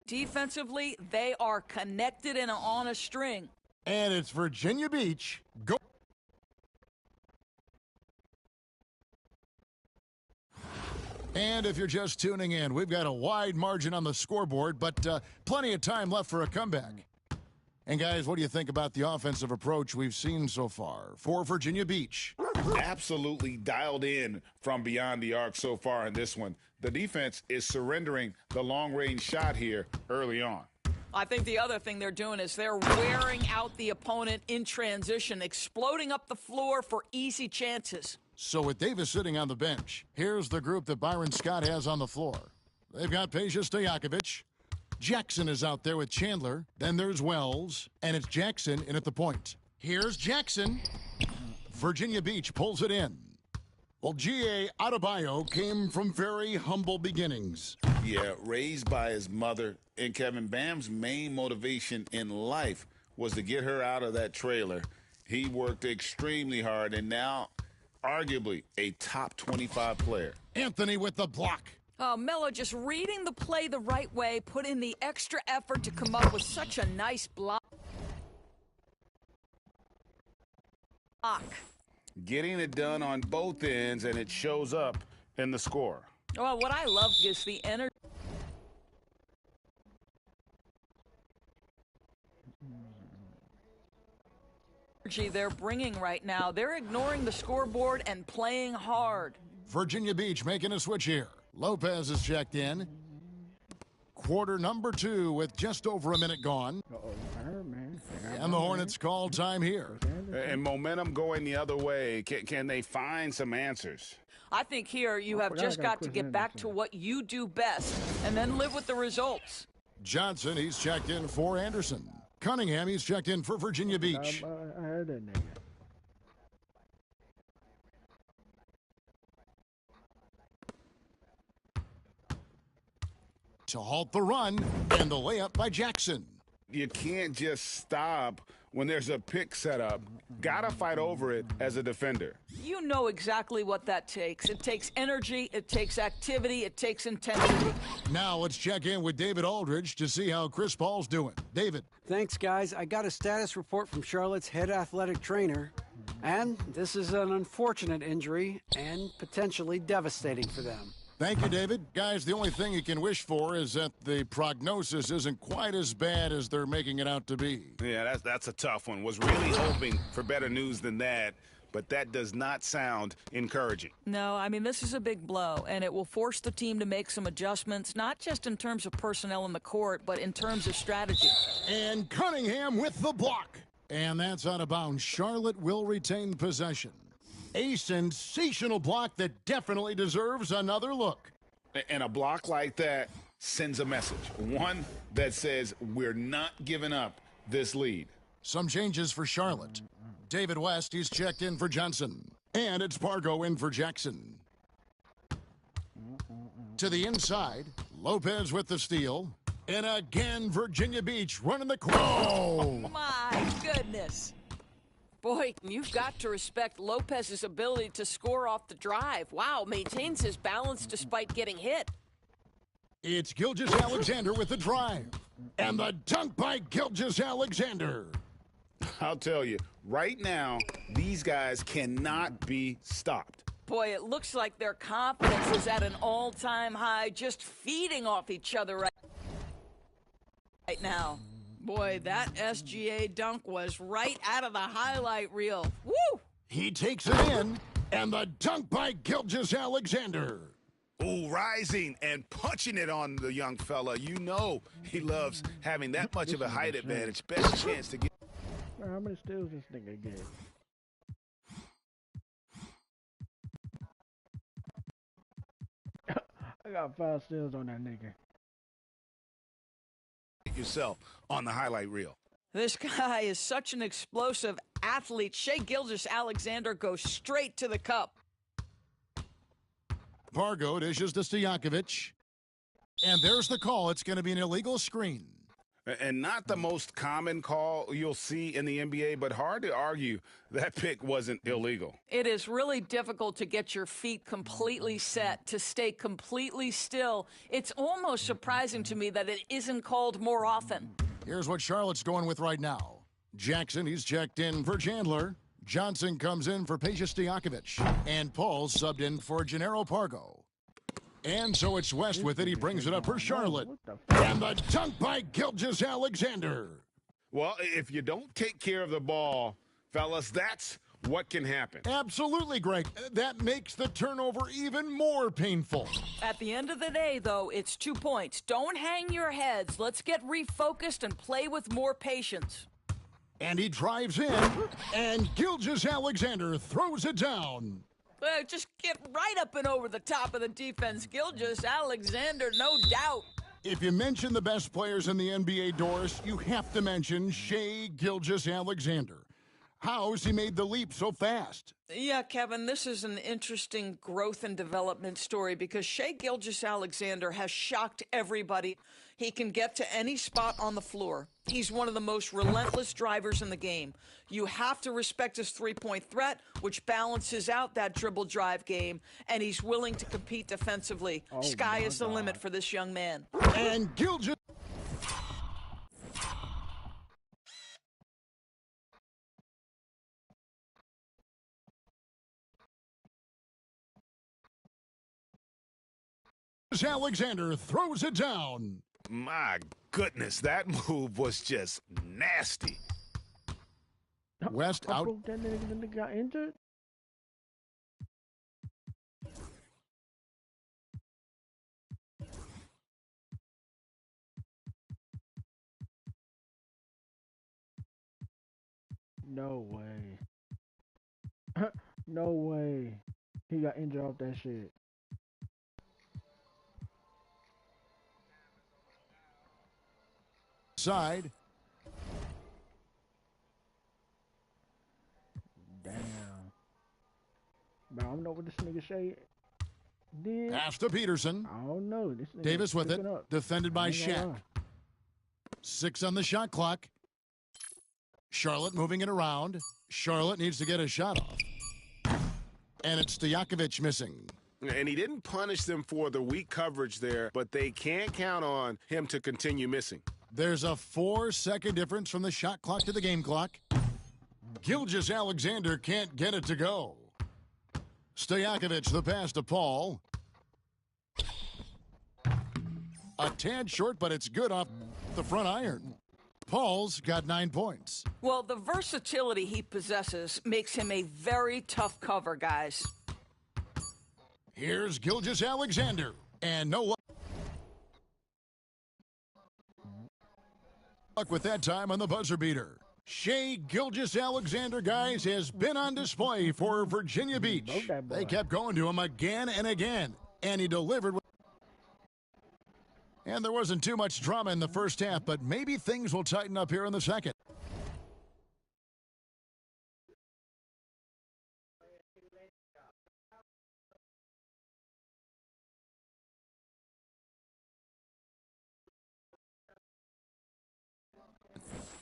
defensively, they are connected and on a string. And it's Virginia Beach. Go. And if you're just tuning in, we've got a wide margin on the scoreboard, but plenty of time left for a comeback. And guys, what do you think about the offensive approach we've seen so far for Virginia Beach? Absolutely dialed in from beyond the arc so far in this one. The defense is surrendering the long-range shot here early on. I think the other thing they're doing is they're wearing out the opponent in transition, exploding up the floor for easy chances. So with Davis sitting on the bench, here's the group that Byron Scott has on the floor. They've got Peja Stojakovic. Jackson is out there with Chandler. Then there's Wells, and it's Jackson in at the point. Here's Jackson. Virginia Beach pulls it in. Well, G.A. Adebayo came from very humble beginnings. Yeah, raised by his mother. And Kevin, Bam's main motivation in life was to get her out of that trailer. He worked extremely hard, and now arguably a top 25 player. Anthony with the block. Oh, Melo just reading the play the right way, put in the extra effort to come up with such a nice block. Getting it done on both ends, and it shows up in the score. Well, what I love is the energy they're bringing right now. They're ignoring the scoreboard and playing hard. Virginia Beach making a switch here. Lopez is checked in. Quarter number 2 with just over a minute gone. And the Hornets call time here. And momentum going the other way. Can they find some answers? I think here you have just got to get back to what you do best and then live with the results. Johnson, he's checked in for Anderson. Cunningham, he's checked in for Virginia Beach. I heard that nigga. To halt the run, and the layup by Jackson. You can't just stop when there's a pick set up. Gotta fight over it as a defender. You know exactly what that takes. It takes energy, it takes activity, it takes intensity. Now let's check in with David Aldridge to see how Chris Paul's doing. David. Thanks, guys. I got a status report from Charlotte's head athletic trainer, and this is an unfortunate injury and potentially devastating for them. Thank you, David. Guys, the only thing you can wish for is that the prognosis isn't quite as bad as they're making it out to be. Yeah, that's a tough one. Was really hoping for better news than that, but that does not sound encouraging. No, I mean, this is a big blow, and it will force the team to make some adjustments, not just in terms of personnel in the court, but in terms of strategy. And Cunningham with the block. And that's out of bounds. Charlotte will retain possession. A sensational block that definitely deserves another look. And a block like that sends a message. One that says we're not giving up this lead. Some changes for Charlotte. David West, he's checked in for Johnson. And it's Pargo in for Jackson. To the inside, Lopez with the steal. And again, Virginia Beach running the court. Oh, my goodness. Boy, you've got to respect Lopez's ability to score off the drive. Wow, maintains his balance despite getting hit. It's Gilgeous-Alexander with the drive. And the dunk by Gilgeous-Alexander. I'll tell you, right now, these guys cannot be stopped. Boy, it looks like their confidence is at an all-time high, just feeding off each other right now. Boy, that SGA dunk was right out of the highlight reel. Woo! He takes it in, and the dunk by Gilgeous-Alexander. Oh, rising and punching it on the young fella. You know he loves having that much of a height advantage. Best chance to get. How many steals this nigga get? I got 5 steals on that nigga. Yourself on the highlight reel. This guy is such an explosive athlete. Shai Gilgeous-Alexander goes straight to the cup. Pargo dishes to Stojakovic. And there's the call. It's going to be an illegal screen. And not the most common call you'll see in the NBA, but hard to argue that pick wasn't illegal. It is really difficult to get your feet completely set, to stay completely still. It's almost surprising to me that it isn't called more often. Here's what Charlotte's going with right now. Jackson, he's checked in for Chandler. Johnson comes in for Peja Stojakovic. And Paul subbed in for Gennaro Pargo. And so it's West with it. He brings it up for Charlotte. And the dunk by Gilgeous-Alexander. Well, if you don't take care of the ball, fellas, that's what can happen. Absolutely, Greg. That makes the turnover even more painful. At the end of the day, though, it's 2 points. Don't hang your heads. Let's get refocused and play with more patience. And he drives in, and Gilgeous-Alexander throws it down. Just get right up and over the top of the defense. Gilgeous-Alexander, no doubt. If you mention the best players in the NBA, Doris, you have to mention Shai Gilgeous-Alexander. How has he made the leap so fast? Yeah, Kevin, this is an interesting growth and development story because Shai Gilgeous-Alexander has shocked everybody. He can get to any spot on the floor. He's one of the most relentless drivers in the game. You have to respect his three-point threat, which balances out that dribble drive game, and he's willing to compete defensively. Sky is the limit for this young man. And Gilgeous... Alexander throws it down. My goodness, that move was just nasty. West out. That nigga got injured? No way. No way. He got injured off that shit. outside. Damn. But I don't know what this nigga Shea did. Pass to Peterson. I don't know. This nigga Davis with it. tripping up. Defended by I ain't gonna Shaq. lie. 6 on the shot clock. Charlotte moving it around. Charlotte needs to get a shot off. And it's Stojakovic missing. And he didn't punish them for the weak coverage there, but they can't count on him to continue missing. There's a 4-second difference from the shot clock to the game clock. Gilgeous-Alexander can't get it to go. Stojakovic, the pass to Paul. A tad short, but it's good off the front iron. Paul's got 9 points. Well, the versatility he possesses makes him a very tough cover, guys. Here's Gilgeous-Alexander. And no luck with that time on the buzzer beater. Shea Gilgeous-Alexander, guys, has been on display for Virginia Beach. They kept going to him again and again, and he delivered. And there wasn't too much drama in the first half, but maybe things will tighten up here in the second.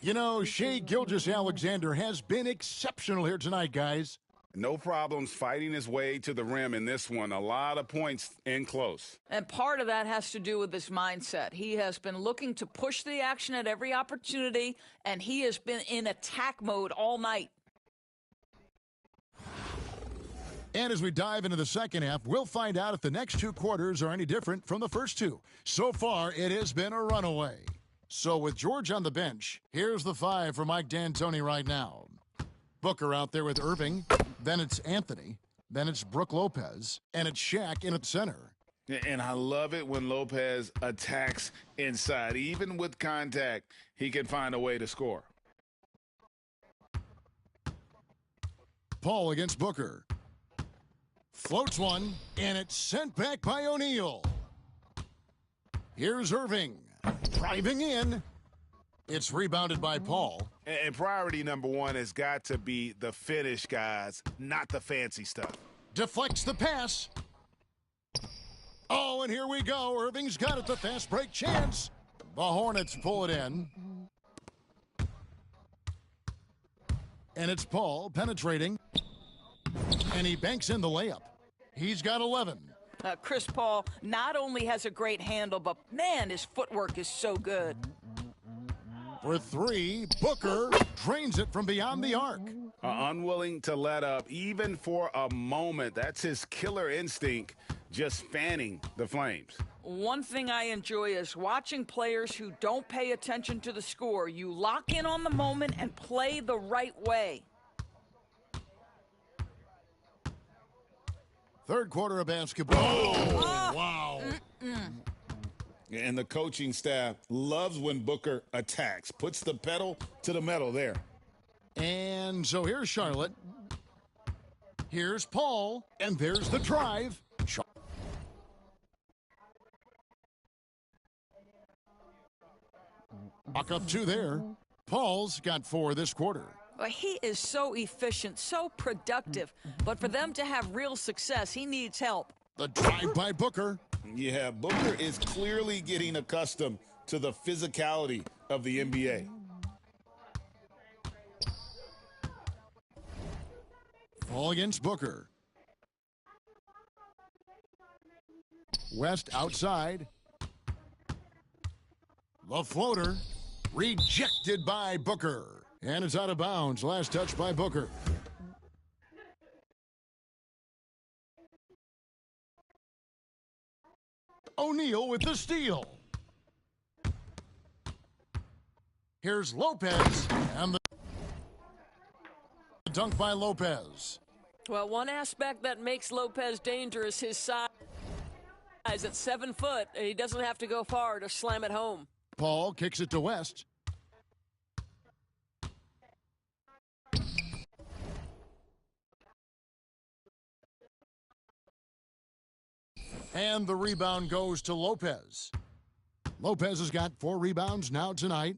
You know, Shea Gilgeous-Alexander has been exceptional here tonight, guys. No problems fighting his way to the rim in this one. A lot of points in close. And part of that has to do with his mindset. He has been looking to push the action at every opportunity, and he has been in attack mode all night. And as we dive into the second half, we'll find out if the next 2 quarters are any different from the first 2. So far, it has been a runaway. So with George on the bench, here's the 5 for Mike D'Antoni right now. Booker out there with Irving, then it's Anthony, then it's Brook Lopez, and it's Shaq in at the center. And I love it when Lopez attacks inside. Even with contact, he can find a way to score. Paul against Booker. Floats one, and it's sent back by O'Neal. Here's Irving, driving in. It's rebounded by Paul. And priority number 1 has got to be the finish, guys, not the fancy stuff. Deflects the pass. Oh, and here we go. Irving's got it, the fast break chance. The Hornets pull it in. And it's Paul penetrating. And he banks in the layup. He's got 11. Chris Paul not only has a great handle, but, man, his footwork is so good. For 3, Booker drains it from beyond the arc. Unwilling to let up even for a moment. That's his killer instinct, just fanning the flames. One thing I enjoy is watching players who don't pay attention to the score. You lock in on the moment and play the right way. Third quarter of basketball. Oh, wow. And the coaching staff loves when Booker attacks, puts the pedal to the metal there. And so here's Charlotte. Here's Paul. And there's the drive. Buck up 2 there. Paul's got 4 this quarter. Well, he is so efficient, so productive. But for them to have real success, he needs help. The drive by Booker. Yeah, Booker is clearly getting accustomed to the physicality of the NBA. Paul against Booker. West outside. The floater rejected by Booker. And it's out of bounds. Last touch by Booker. O'Neal with the steal. Here's Lopez. And the dunk by Lopez. Well, one aspect that makes Lopez dangerous, his size. At 7 foot, and he doesn't have to go far to slam it home. Paul kicks it to West. And the rebound goes to Lopez. Lopez has got 4 rebounds now tonight.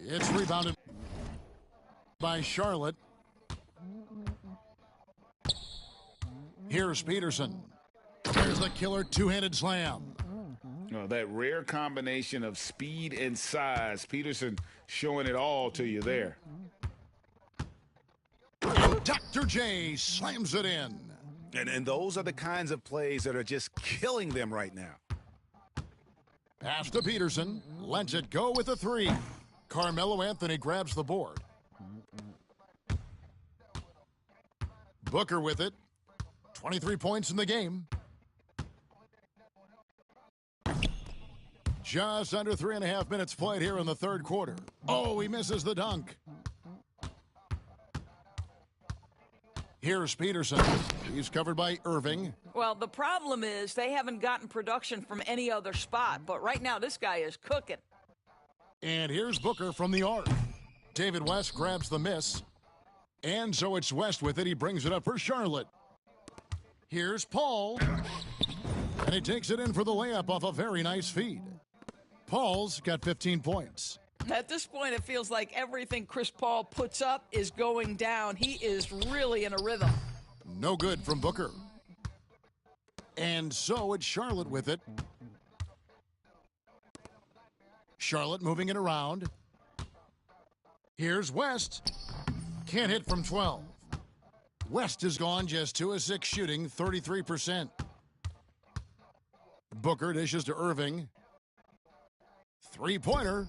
It's rebounded by Charlotte. Here's Peterson. There's the killer two-handed slam. That rare combination of speed and size. Peterson showing it all to you there. Dr. J slams it in. And those are the kinds of plays that are just killing them right now. Pass to Peterson. Lets it go with a three. Carmelo Anthony grabs the board. Booker with it. 23 points in the game. Just under 3.5 minutes played here in the third quarter. Oh, he misses the dunk. Here's Peterson. He's covered by Irving. Well, the problem is they haven't gotten production from any other spot, but right now this guy is cooking. And here's Booker from the arc. David West grabs the miss. And so it's West with it. He brings it up for Charlotte. Here's Paul. And he takes it in for the layup off a very nice feed. Paul's got 15 points. At this point, it feels like everything Chris Paul puts up is going down. He is really in a rhythm. No good from Booker. And so it's Charlotte with it. Charlotte moving it around. Here's West. Can't hit from 12. West is gone just 2 of 6 shooting, 33%. Booker dishes to Irving. Three-pointer.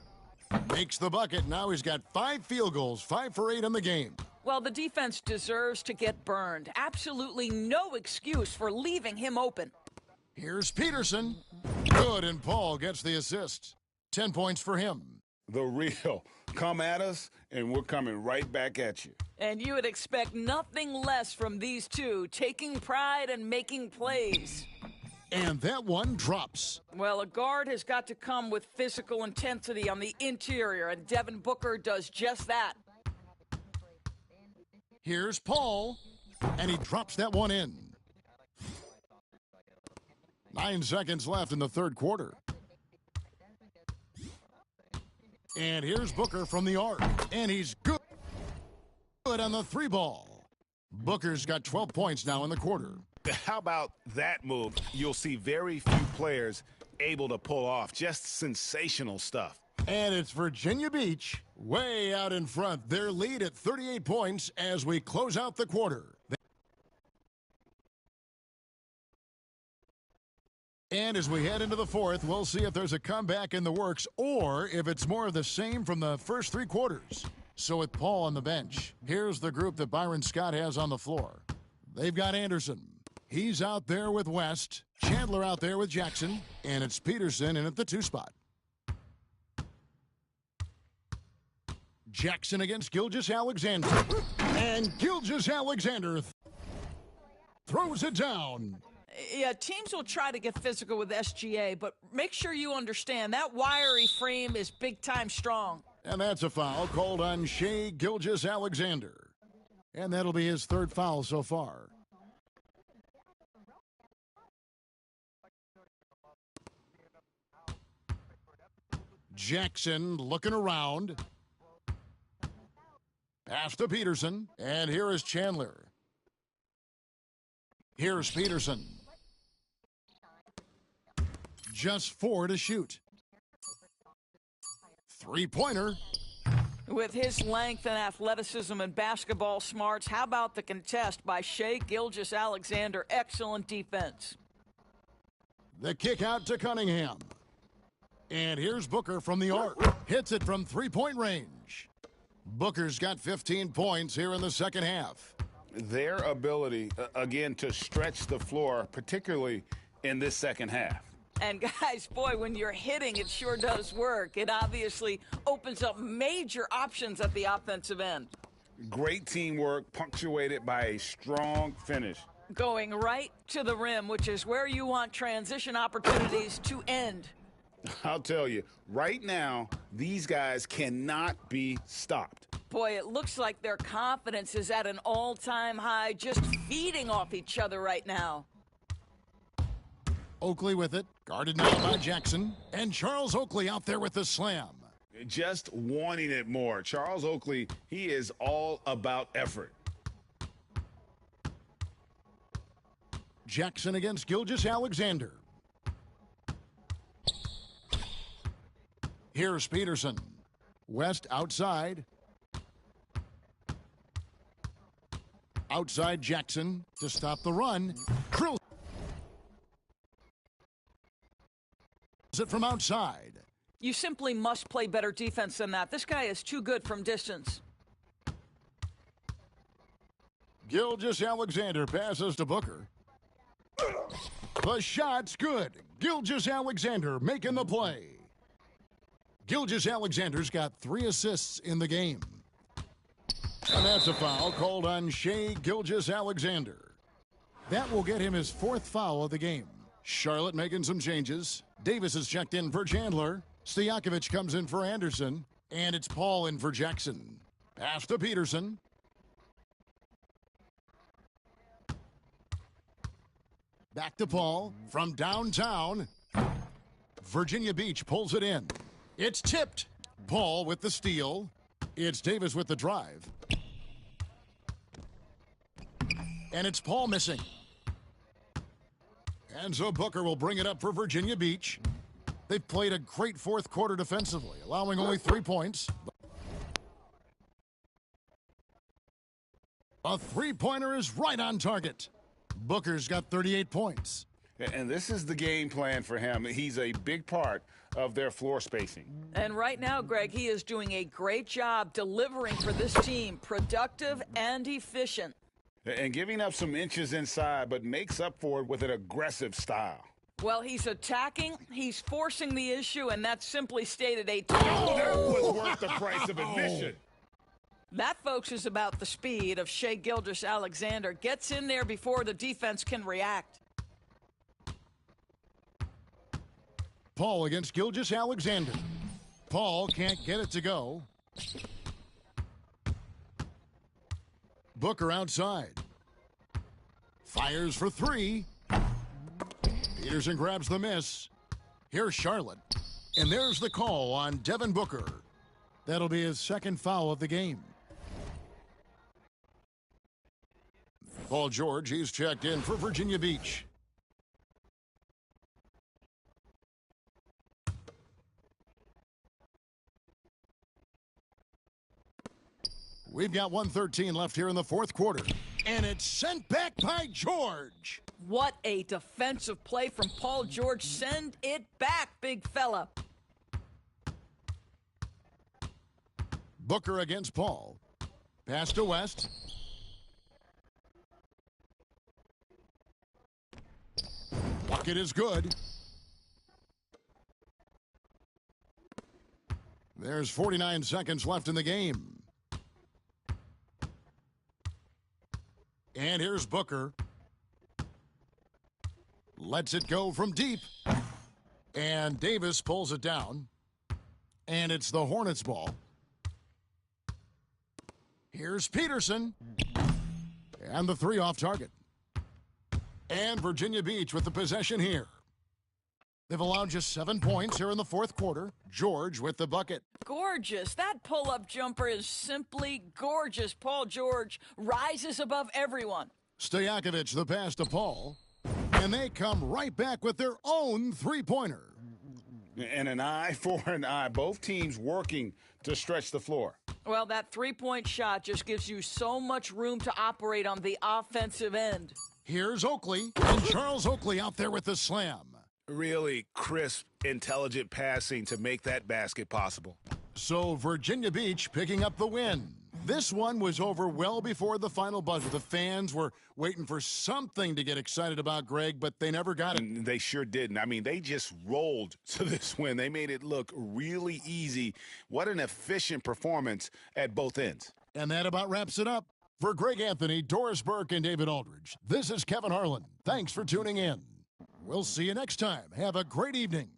Makes the bucket. Now he's got 5 field goals, 5 for 8 in the game. Well, the defense deserves to get burned. Absolutely no excuse for leaving him open. Here's Peterson. Good, and Paul gets the assist. 10 points for him. The real. Come at us, and we're coming right back at you. And you would expect nothing less from these two, taking pride and making plays. And that one drops. Well, a guard has got to come with physical intensity on the interior, and Devin Booker does just that. Here's Paul, and he drops that one in. 9 seconds left in the third quarter. And here's Booker from the arc, and he's good on the 3-ball. Booker's got 12 points now in the quarter. How about that move? You'll see very few players able to pull off. Just sensational stuff. And it's Virginia Beach way out in front. Their lead at 38 points as we close out the quarter. And as we head into the fourth, we'll see if there's a comeback in the works or if it's more of the same from the first 3 quarters. So with Paul on the bench, here's the group that Byron Scott has on the floor. They've got Anderson. He's out there with West. Chandler out there with Jackson. And it's Peterson in at the 2 spot. Jackson against Gilgeous-Alexander. And Gilgeous-Alexander throws it down. Yeah, teams will try to get physical with SGA, but make sure you understand that wiry frame is big-time strong. And that's a foul called on Shai Gilgeous-Alexander. And that'll be his 3rd foul so far. Jackson looking around. Pass to Peterson. And here is Chandler. Here's Peterson. Just 4 to shoot. 3-pointer. With his length and athleticism and basketball smarts, how about the contest by Shai Gilgeous-Alexander? Excellent defense. The kick out to Cunningham. And here's Booker from the arc. Hits it from 3-point range. Booker's got 15 points here in the second half. Their ability, again, to stretch the floor, particularly in this second half. And guys, boy, when you're hitting, it sure does work. It obviously opens up major options at the offensive end. Great teamwork, punctuated by a strong finish. Going right to the rim, which is where you want transition opportunities to end. I'll tell you, right now, these guys cannot be stopped. Boy, it looks like their confidence is at an all-time high, just feeding off each other right now. Oakley with it, guarded now by Jackson, and Charles Oakley out there with the slam. Just wanting it more. Charles Oakley, he is all about effort. Jackson against Gilgeous-Alexander. Here's Peterson. West outside. Outside Jackson to stop the run. Drills it from outside. You simply must play better defense than that. This guy is too good from distance. Gilgeous-Alexander passes to Booker. The shot's good. Gilgeous-Alexander making the play. Gilgeous-Alexander's got 3 assists in the game. And that's a foul called on Shai Gilgeous-Alexander. That will get him his 4th foul of the game. Charlotte making some changes. Davis is checked in for Chandler. Stojakovic comes in for Anderson. And it's Paul in for Jackson. Pass to Peterson. Back to Paul from downtown. Virginia Beach pulls it in. It's tipped. Paul with the steal. It's Davis with the drive. And it's Paul missing. And so Booker will bring it up for Virginia Beach. They've played a great 4th quarter defensively, allowing only 3 points. A 3-pointer is right on target. Booker's got 38 points. And this is the game plan for him. He's a big part of their floor spacing. And right now, Greg, he is doing a great job delivering for this team, productive and efficient. And giving up some inches inside, but makes up for it with an aggressive style. Well, he's attacking, he's forcing the issue, and that's simply stated a Oh, that was worth the price of admission. That, folks, is about the speed of Shai Gilgeous-Alexander. Gets in there before the defense can react. Paul against Gilgeous-Alexander. Paul can't get it to go. Booker outside. Fires for 3. Peterson grabs the miss. Here's Charlotte. And there's the call on Devin Booker. That'll be his 2nd foul of the game. Paul George, he's checked in for Virginia Beach. We've got 1:13 left here in the 4th quarter. And it's sent back by George. What a defensive play from Paul George. Send it back, big fella. Booker against Paul. Pass to West. Bucket is good. There's 49 seconds left in the game. And here's Booker. Lets it go from deep. And Davis pulls it down. And it's the Hornets' ball. Here's Peterson. And the 3 off target. And Virginia Beach with the possession here. They've allowed just 7 points here in the 4th quarter. George with the bucket. Gorgeous. That pull-up jumper is simply gorgeous. Paul George rises above everyone. Stojakovic the pass to Paul. And they come right back with their own 3-pointer. And an eye for an eye. Both teams working to stretch the floor. Well, that 3-point shot just gives you so much room to operate on the offensive end. Here's Oakley. And Charles Oakley out there with the slam. Really crisp, intelligent passing to make that basket possible. So Virginia Beach picking up the win. This one was over well before the final buzzer. The fans were waiting for something to get excited about, Greg, but they never got it. And they sure didn't. I mean, they just rolled to this win. They made it look really easy. What an efficient performance at both ends. And that about wraps it up. For Greg Anthony, Doris Burke, and David Aldridge, this is Kevin Harlan. Thanks for tuning in. We'll see you next time. Have a great evening.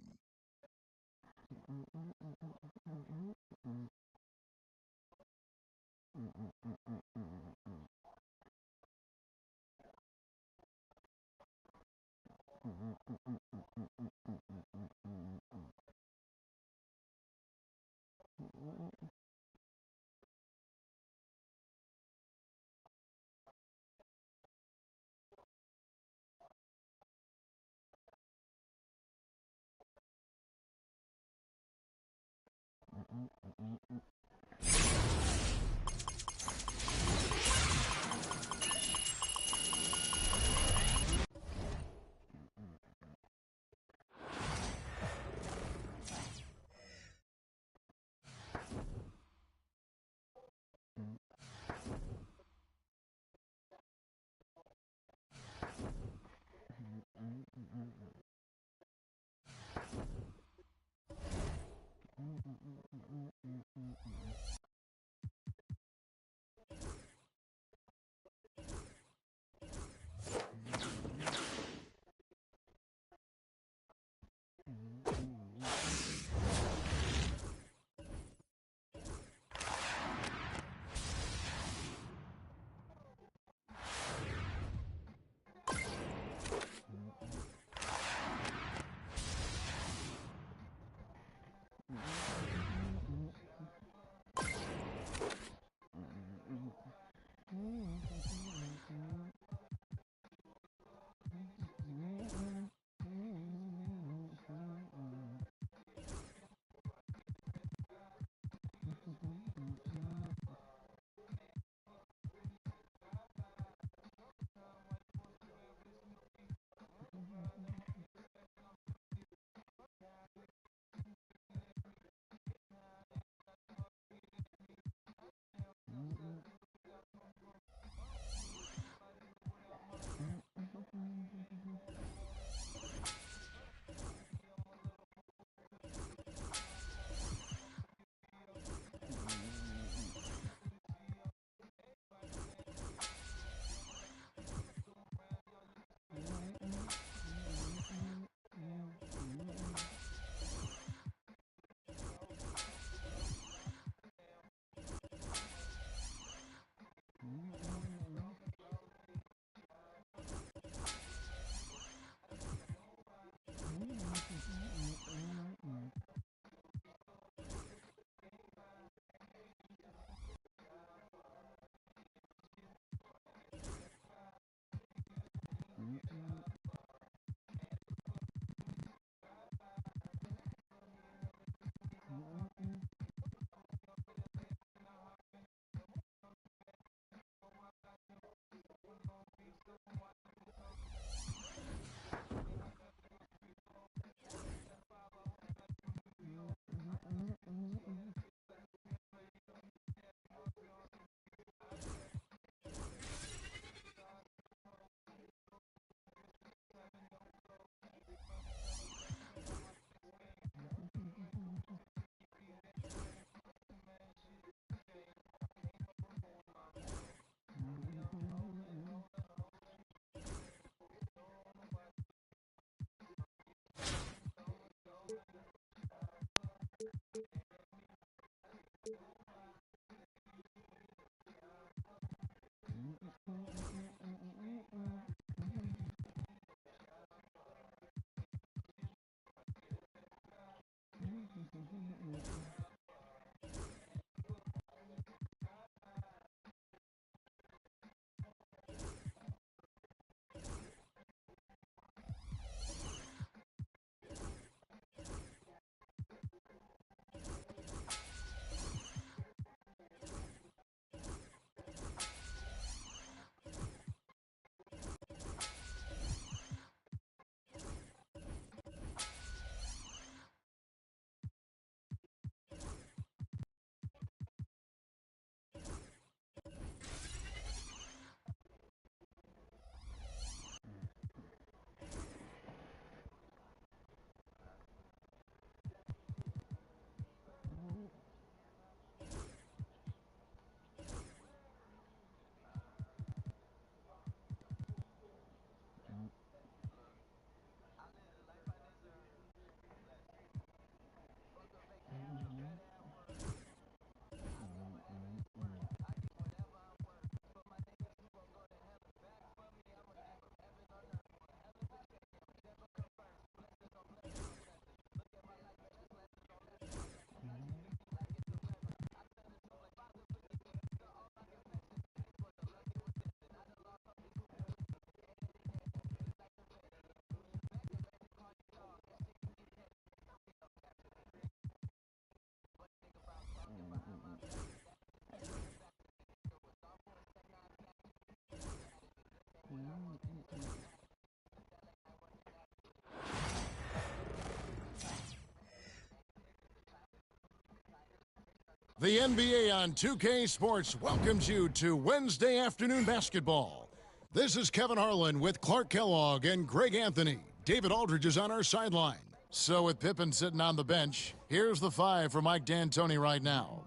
The NBA on 2K Sports welcomes you to Wednesday afternoon basketball. This is Kevin Harlan with Clark Kellogg and Greg Anthony. David Aldridge is on our sideline. So with Pippen sitting on the bench, here's the five for Mike D'Antoni right now.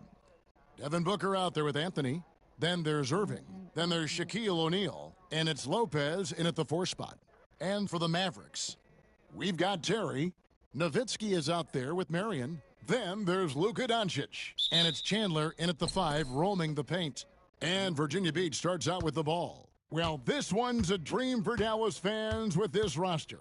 Devin Booker out there with Anthony. Then there's Irving. Then there's Shaquille O'Neal. And it's Lopez in at the 4 spot. And for the Mavericks, we've got Terry. Nowitzki is out there with Marion. Then there's Luka Doncic. And it's Chandler in at the 5, roaming the paint. And Virginia Beach starts out with the ball. Well, this one's a dream for Dallas fans with this roster.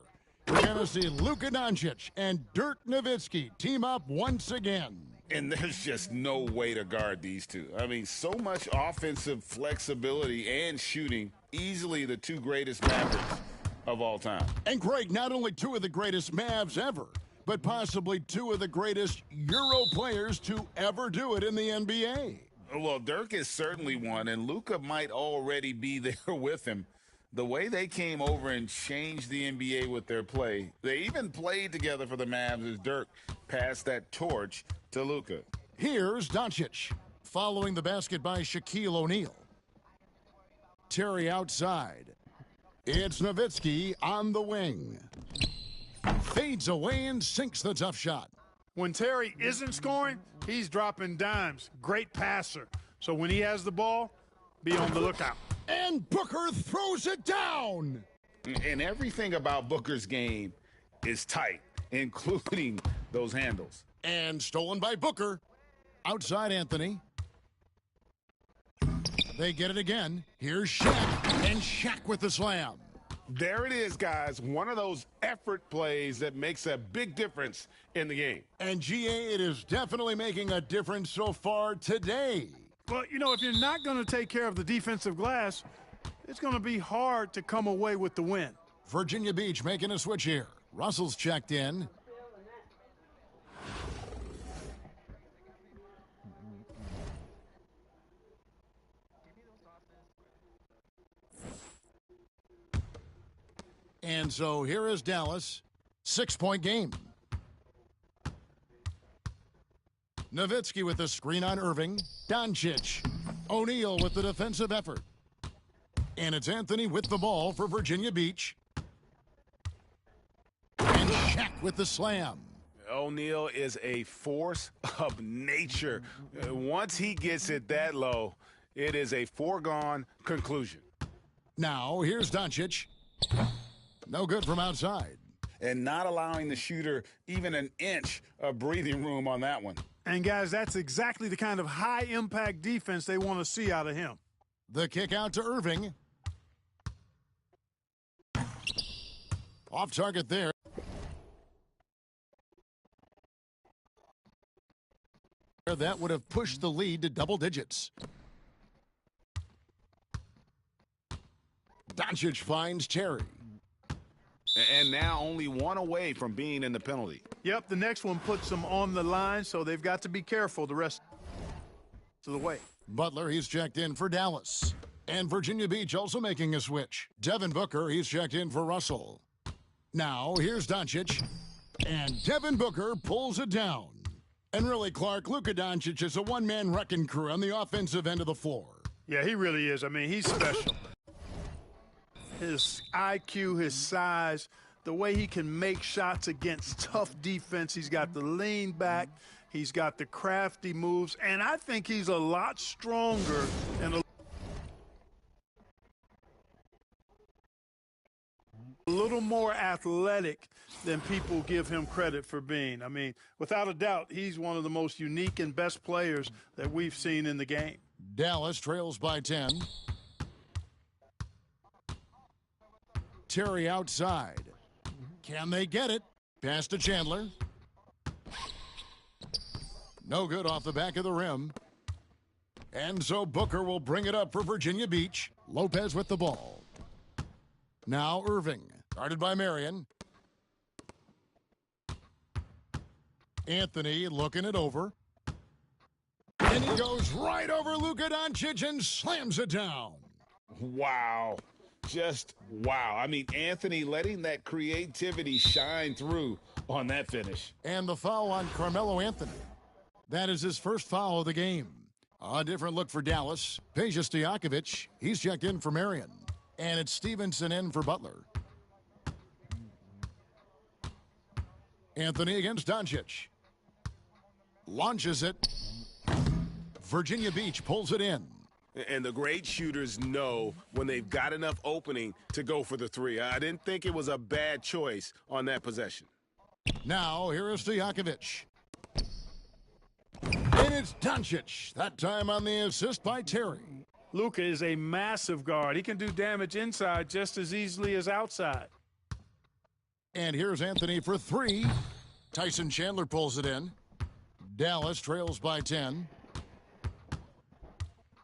We're going to see Luka Doncic and Dirk Nowitzki team up once again. And there's just no way to guard these two. I mean, so much offensive flexibility and shooting. Easily the 2 greatest Mavericks of all time. And Greg, not only 2 of the greatest Mavs ever, but possibly 2 of the greatest Euro players to ever do it in the NBA. Well, Dirk is certainly one, and Luka might already be there with him. The way they came over and changed the NBA with their play, they even played together for the Mavs as Dirk passed that torch to Luka. Here's Doncic, following the basket by Shaquille O'Neal. Terry outside. It's Nowitzki on the wing. Fades away and sinks the tough shot. When Terry isn't scoring, he's dropping dimes. Great passer. So when he has the ball, be on the lookout. And Booker throws it down. And everything about Booker's game is tight, including those handles. And stolen by Booker. Outside Anthony. They get it again. Here's Shaq. And Shaq with the slam. There it is, guys. One of those effort plays that makes a big difference in the game. And GA, it is definitely making a difference so far today. Well, you know, if you're not going to take care of the defensive glass, it's going to be hard to come away with the win. Virginia Beach making a switch here. Russell's checked in. And so here is Dallas. 6-point game. Nowitzki with the screen on Irving. Doncic. O'Neal with the defensive effort. And it's Anthony with the ball for Virginia Beach. And Shaq with the slam. O'Neal is a force of nature. Once he gets it that low, it is a foregone conclusion. Now, here's Doncic. No good from outside. And not allowing the shooter even an inch of breathing room on that one. And, guys, that's exactly the kind of high-impact defense they want to see out of him. The kick out to Irving. Off target there. That would have pushed the lead to double digits. Doncic finds Terry. And now only 1 away from being in the penalty. Yep, the next one puts them on the line, so they've got to be careful the rest of the way. Butler, he's checked in for Dallas. And Virginia Beach also making a switch. Devin Booker, he's checked in for Russell. Now, here's Doncic. And Devin Booker pulls it down. And really, Clark, Luka Doncic is a one-man wrecking crew on the offensive end of the floor. Yeah, he really is. I mean, he's special. His IQ, his size, the way he can make shots against tough defense. He's got the lean back. He's got the crafty moves. And I think he's a lot stronger and a little more athletic than people give him credit for being. I mean, without a doubt, he's one of the most unique and best players that we've seen in the game. Dallas trails by 10. Terry outside. Can they get it? Pass to Chandler. No good off the back of the rim. And so Booker will bring it up for Virginia Beach. Lopez with the ball. Now Irving, guarded by Marion. Anthony looking it over. And he goes right over Luka Doncic and slams it down. Wow. Just wow. I mean, Anthony letting that creativity shine through on that finish. And the foul on Carmelo Anthony. That is his first foul of the game. A different look for Dallas. Peja Stojakovic, he's checked in for Marion. And it's Stevenson in for Butler. Anthony against Doncic. Launches it. Virginia Beach pulls it in. And the great shooters know when they've got enough opening to go for the three. I didn't think it was a bad choice on that possession. Now, here is Stojakovic. And it's Doncic. That time on the assist by Terry. Luka is a massive guard. He can do damage inside just as easily as outside. And here's Anthony for three. Tyson Chandler pulls it in. Dallas trails by 10.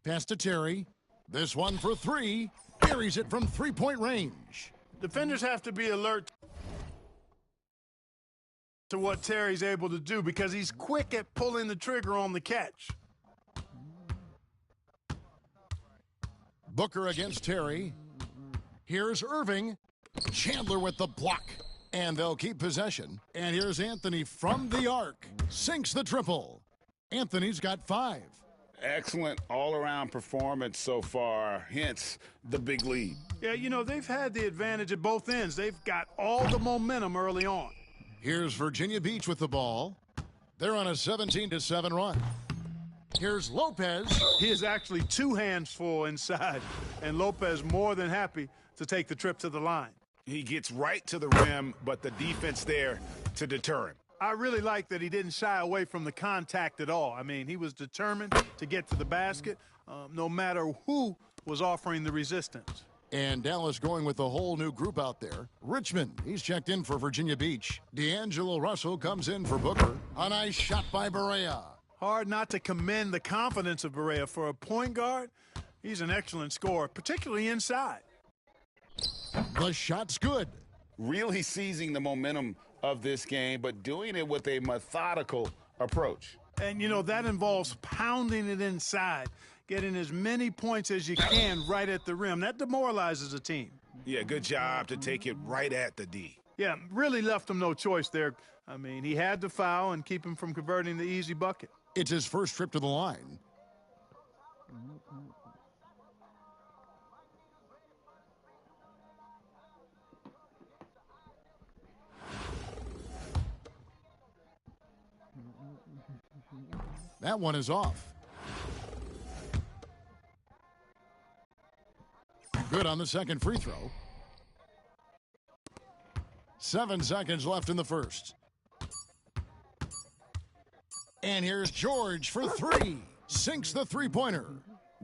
Pass to Terry. This one for three. Carries it from three-point range. Defenders have to be alert to what Terry's able to do because he's quick at pulling the trigger on the catch. Booker against Terry. Here's Irving. Chandler with the block. And they'll keep possession. And here's Anthony from the arc. Sinks the triple. Anthony's got 5. Excellent all-around performance so far, hence the big lead. Yeah, you know, they've had the advantage at both ends. They've got all the momentum early on. Here's Virginia Beach with the ball. They're on a 17-7 run. Here's Lopez. He is actually 2 hands full inside, and Lopez more than happy to take the trip to the line. He gets right to the rim, but the defense there to deter him. I really like that he didn't shy away from the contact at all. I mean, he was determined to get to the basket, no matter who was offering the resistance. And Dallas going with a whole new group out there. Richmond, he's checked in for Virginia Beach. D'Angelo Russell comes in for Booker. A nice shot by Barea. Hard not to commend the confidence of Barea. For a point guard, he's an excellent scorer, particularly inside. The shot's good. Really seizing the momentum of this game, but doing it with a methodical approach. And, you know, that involves pounding it inside, getting as many points as you can right at the rim. That demoralizes a team. Yeah, good job to take it right at the D. Yeah, really left him no choice there. I mean, he had to foul and keep him from converting the easy bucket. It's his first trip to the line. That one is off. Good on the second free throw. 7 seconds left in the first. And here's George for 3. Sinks the three-pointer.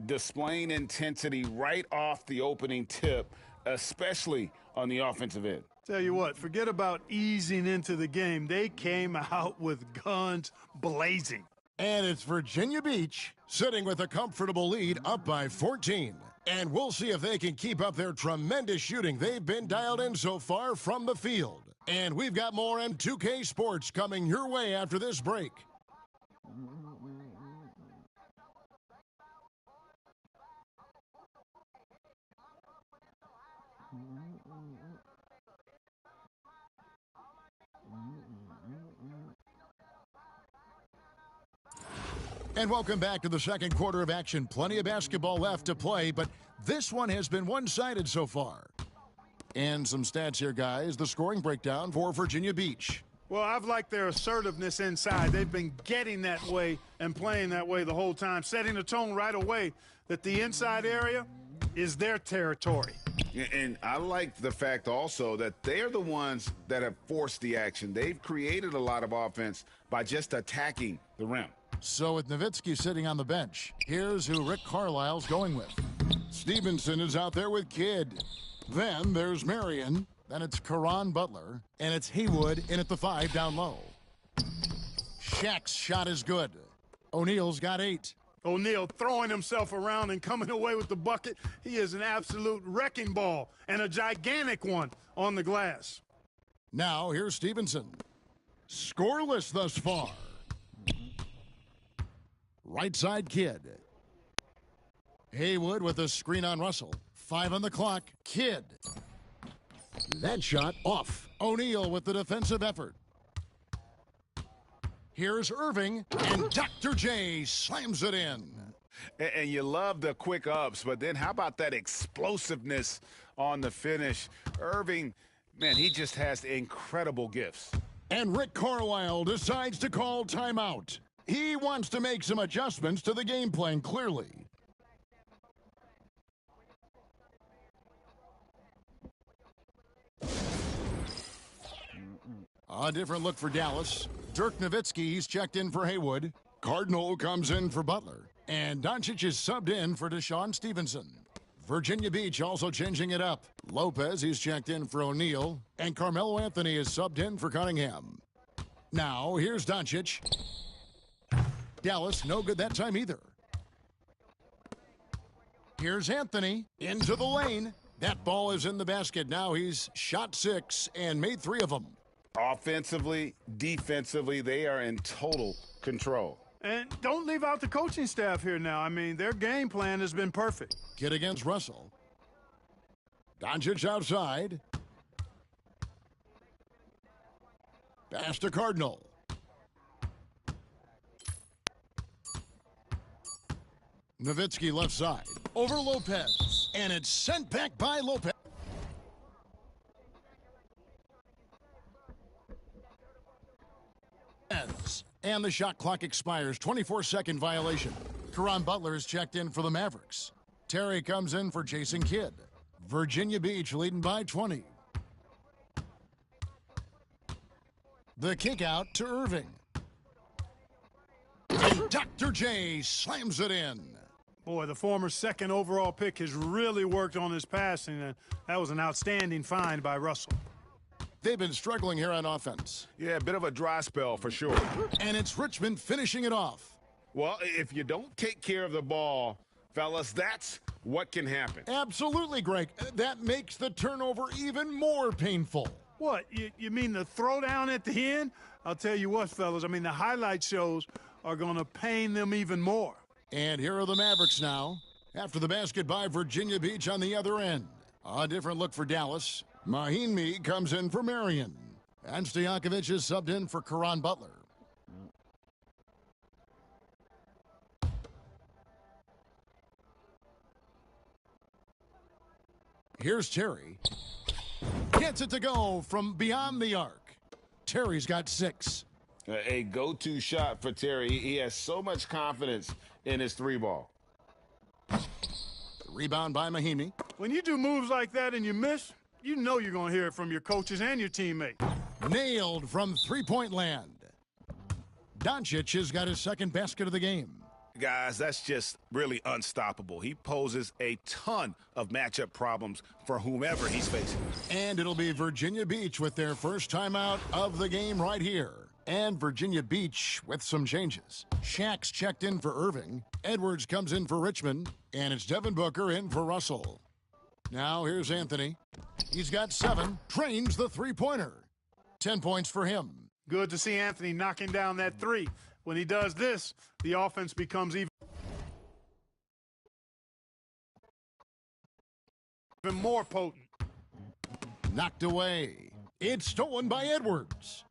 Displaying intensity right off the opening tip, especially on the offensive end. Tell you what, forget about easing into the game. They came out with guns blazing. And it's Virginia Beach sitting with a comfortable lead up by 14. And we'll see if they can keep up their tremendous shooting they've been dialed in so far from the field. And we've got more M2K Sports coming your way after this break. And welcome back to the second quarter of action. Plenty of basketball left to play, but this one has been one-sided so far. And some stats here, guys. The scoring breakdown for Virginia Beach. Well, I've liked their assertiveness inside. They've been getting that way and playing that way the whole time, setting the tone right away that the inside area is their territory. And I like the fact also that they're the ones that have forced the action. They've created a lot of offense by just attacking the rim. So with Nowitzki sitting on the bench, here's who Rick Carlisle's going with. Stevenson is out there with Kidd. Then there's Marion. Then it's Caron Butler. And it's Haywood in at the 5 down low. Shaq's shot is good. O'Neal's got 8. O'Neal throwing himself around and coming away with the bucket. He is an absolute wrecking ball and a gigantic one on the glass. Now here's Stevenson. Scoreless thus far. Right side Kidd. Haywood with a screen on Russell. 5 on the clock. Kidd. That shot off. O'Neal with the defensive effort. Here's Irving, and Dr. J slams it in. And you love the quick ups, but then how about that explosiveness on the finish? Irving, man, he just has incredible gifts. And Rick Carlisle decides to call timeout. He wants to make some adjustments to the game plan, clearly. A different look for Dallas. Dirk Nowitzki, he's checked in for Haywood. Cardinal comes in for Butler. And Doncic is subbed in for Deshaun Stevenson. Virginia Beach also changing it up. Lopez, he's checked in for O'Neal. And Carmelo Anthony is subbed in for Cunningham. Now, here's Doncic. Dallas, no good that time either. Here's Anthony into the lane. That ball is in the basket. Now he's shot 6 and made 3 of them. Offensively, defensively, they are in total control. And don't leave out the coaching staff here now. I mean, their game plan has been perfect. Kid against Russell. Doncic outside. Pass to Cardinal. Nowitzki left side. Over Lopez. And it's sent back by Lopez. And the shot clock expires. 24-second violation. Caron Butler is checked in for the Mavericks. Terry comes in for Jason Kidd. Virginia Beach leading by 20. The kick out to Irving. And Dr. J slams it in. Boy, the former second overall pick has really worked on his passing, and that was an outstanding find by Russell. They've been struggling here on offense. Yeah, a bit of a dry spell for sure. And it's Richmond finishing it off. Well, if you don't take care of the ball, fellas, that's what can happen. Absolutely, Greg. That makes the turnover even more painful. What, you mean the throwdown at the end? I'll tell you what, fellas, I mean, the highlight shows are going to pain them even more. And here are the Mavericks now. After the basket by Virginia Beach on the other end. A different look for Dallas. Mahinmi comes in for Marion. And Stojakovic is subbed in for Caron Butler. Here's Terry. Gets it to go from beyond the arc. Terry's got 6. A go-to shot for Terry. He has so much confidence in his 3-ball. Rebound by Mahinmi. When you do moves like that and you miss, you know you're going to hear it from your coaches and your teammates. Nailed from three-point land. Doncic has got his second basket of the game. Guys, that's just really unstoppable. He poses a ton of matchup problems for whomever he's facing. And it'll be Virginia Beach with their first timeout of the game right here. And Virginia Beach with some changes. Shaq's checked in for Irving. Edwards comes in for Richmond. And it's Devin Booker in for Russell. Now here's Anthony. He's got 7. Trains the three-pointer. 10 points for him. Good to see Anthony knocking down that 3. When he does this, the offense becomes even more potent. Knocked away. It's stolen by Edwards.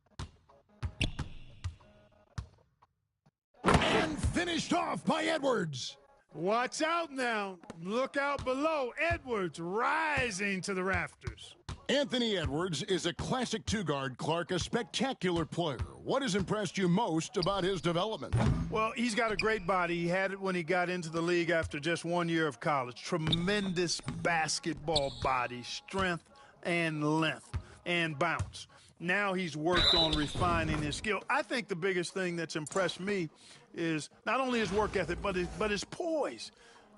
And finished off by Edwards. Watch out now. Look out below. Edwards rising to the rafters. Anthony Edwards is a classic two-guard, Clark, a spectacular player. What has impressed you most about his development? Well, he's got a great body. He had it when he got into the league after just 1 year of college. Tremendous basketball body, strength and length and bounce. Now he's worked on refining his skill. I think the biggest thing that's impressed me is not only his work ethic, but his poise.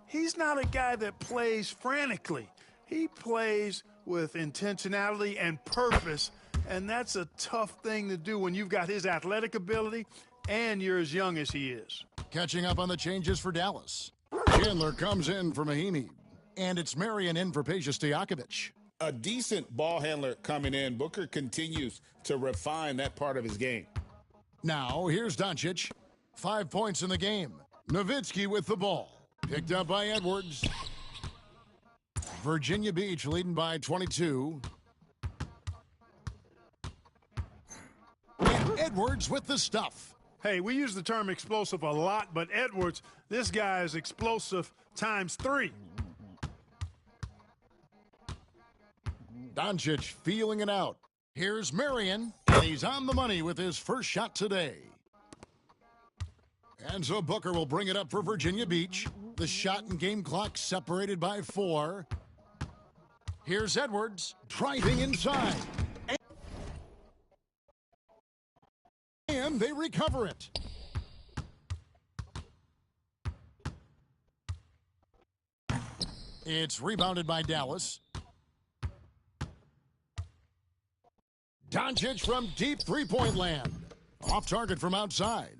He's not a guy that plays frantically. He plays with intentionality and purpose, and that's a tough thing to do when you've got his athletic ability and you're as young as he is. Catching up on the changes for Dallas. Chandler comes in for Mahinmi, and it's Marion in for Peja Stojakovic. A decent ball handler coming in. Booker continues to refine that part of his game. Now, here's Doncic. 5 points in the game. Nowitzki with the ball. Picked up by Edwards. Virginia Beach leading by 22. And Edwards with the stuff. Hey, we use the term explosive a lot, but Edwards, this guy is explosive times 3. Doncic feeling it out. Here's Marion, and he's on the money with his first shot today. And so Booker will bring it up for Virginia Beach. The shot and game clock separated by 4. Here's Edwards driving inside. And they recover it. It's rebounded by Dallas. Doncic from deep three-point land. Off target from outside.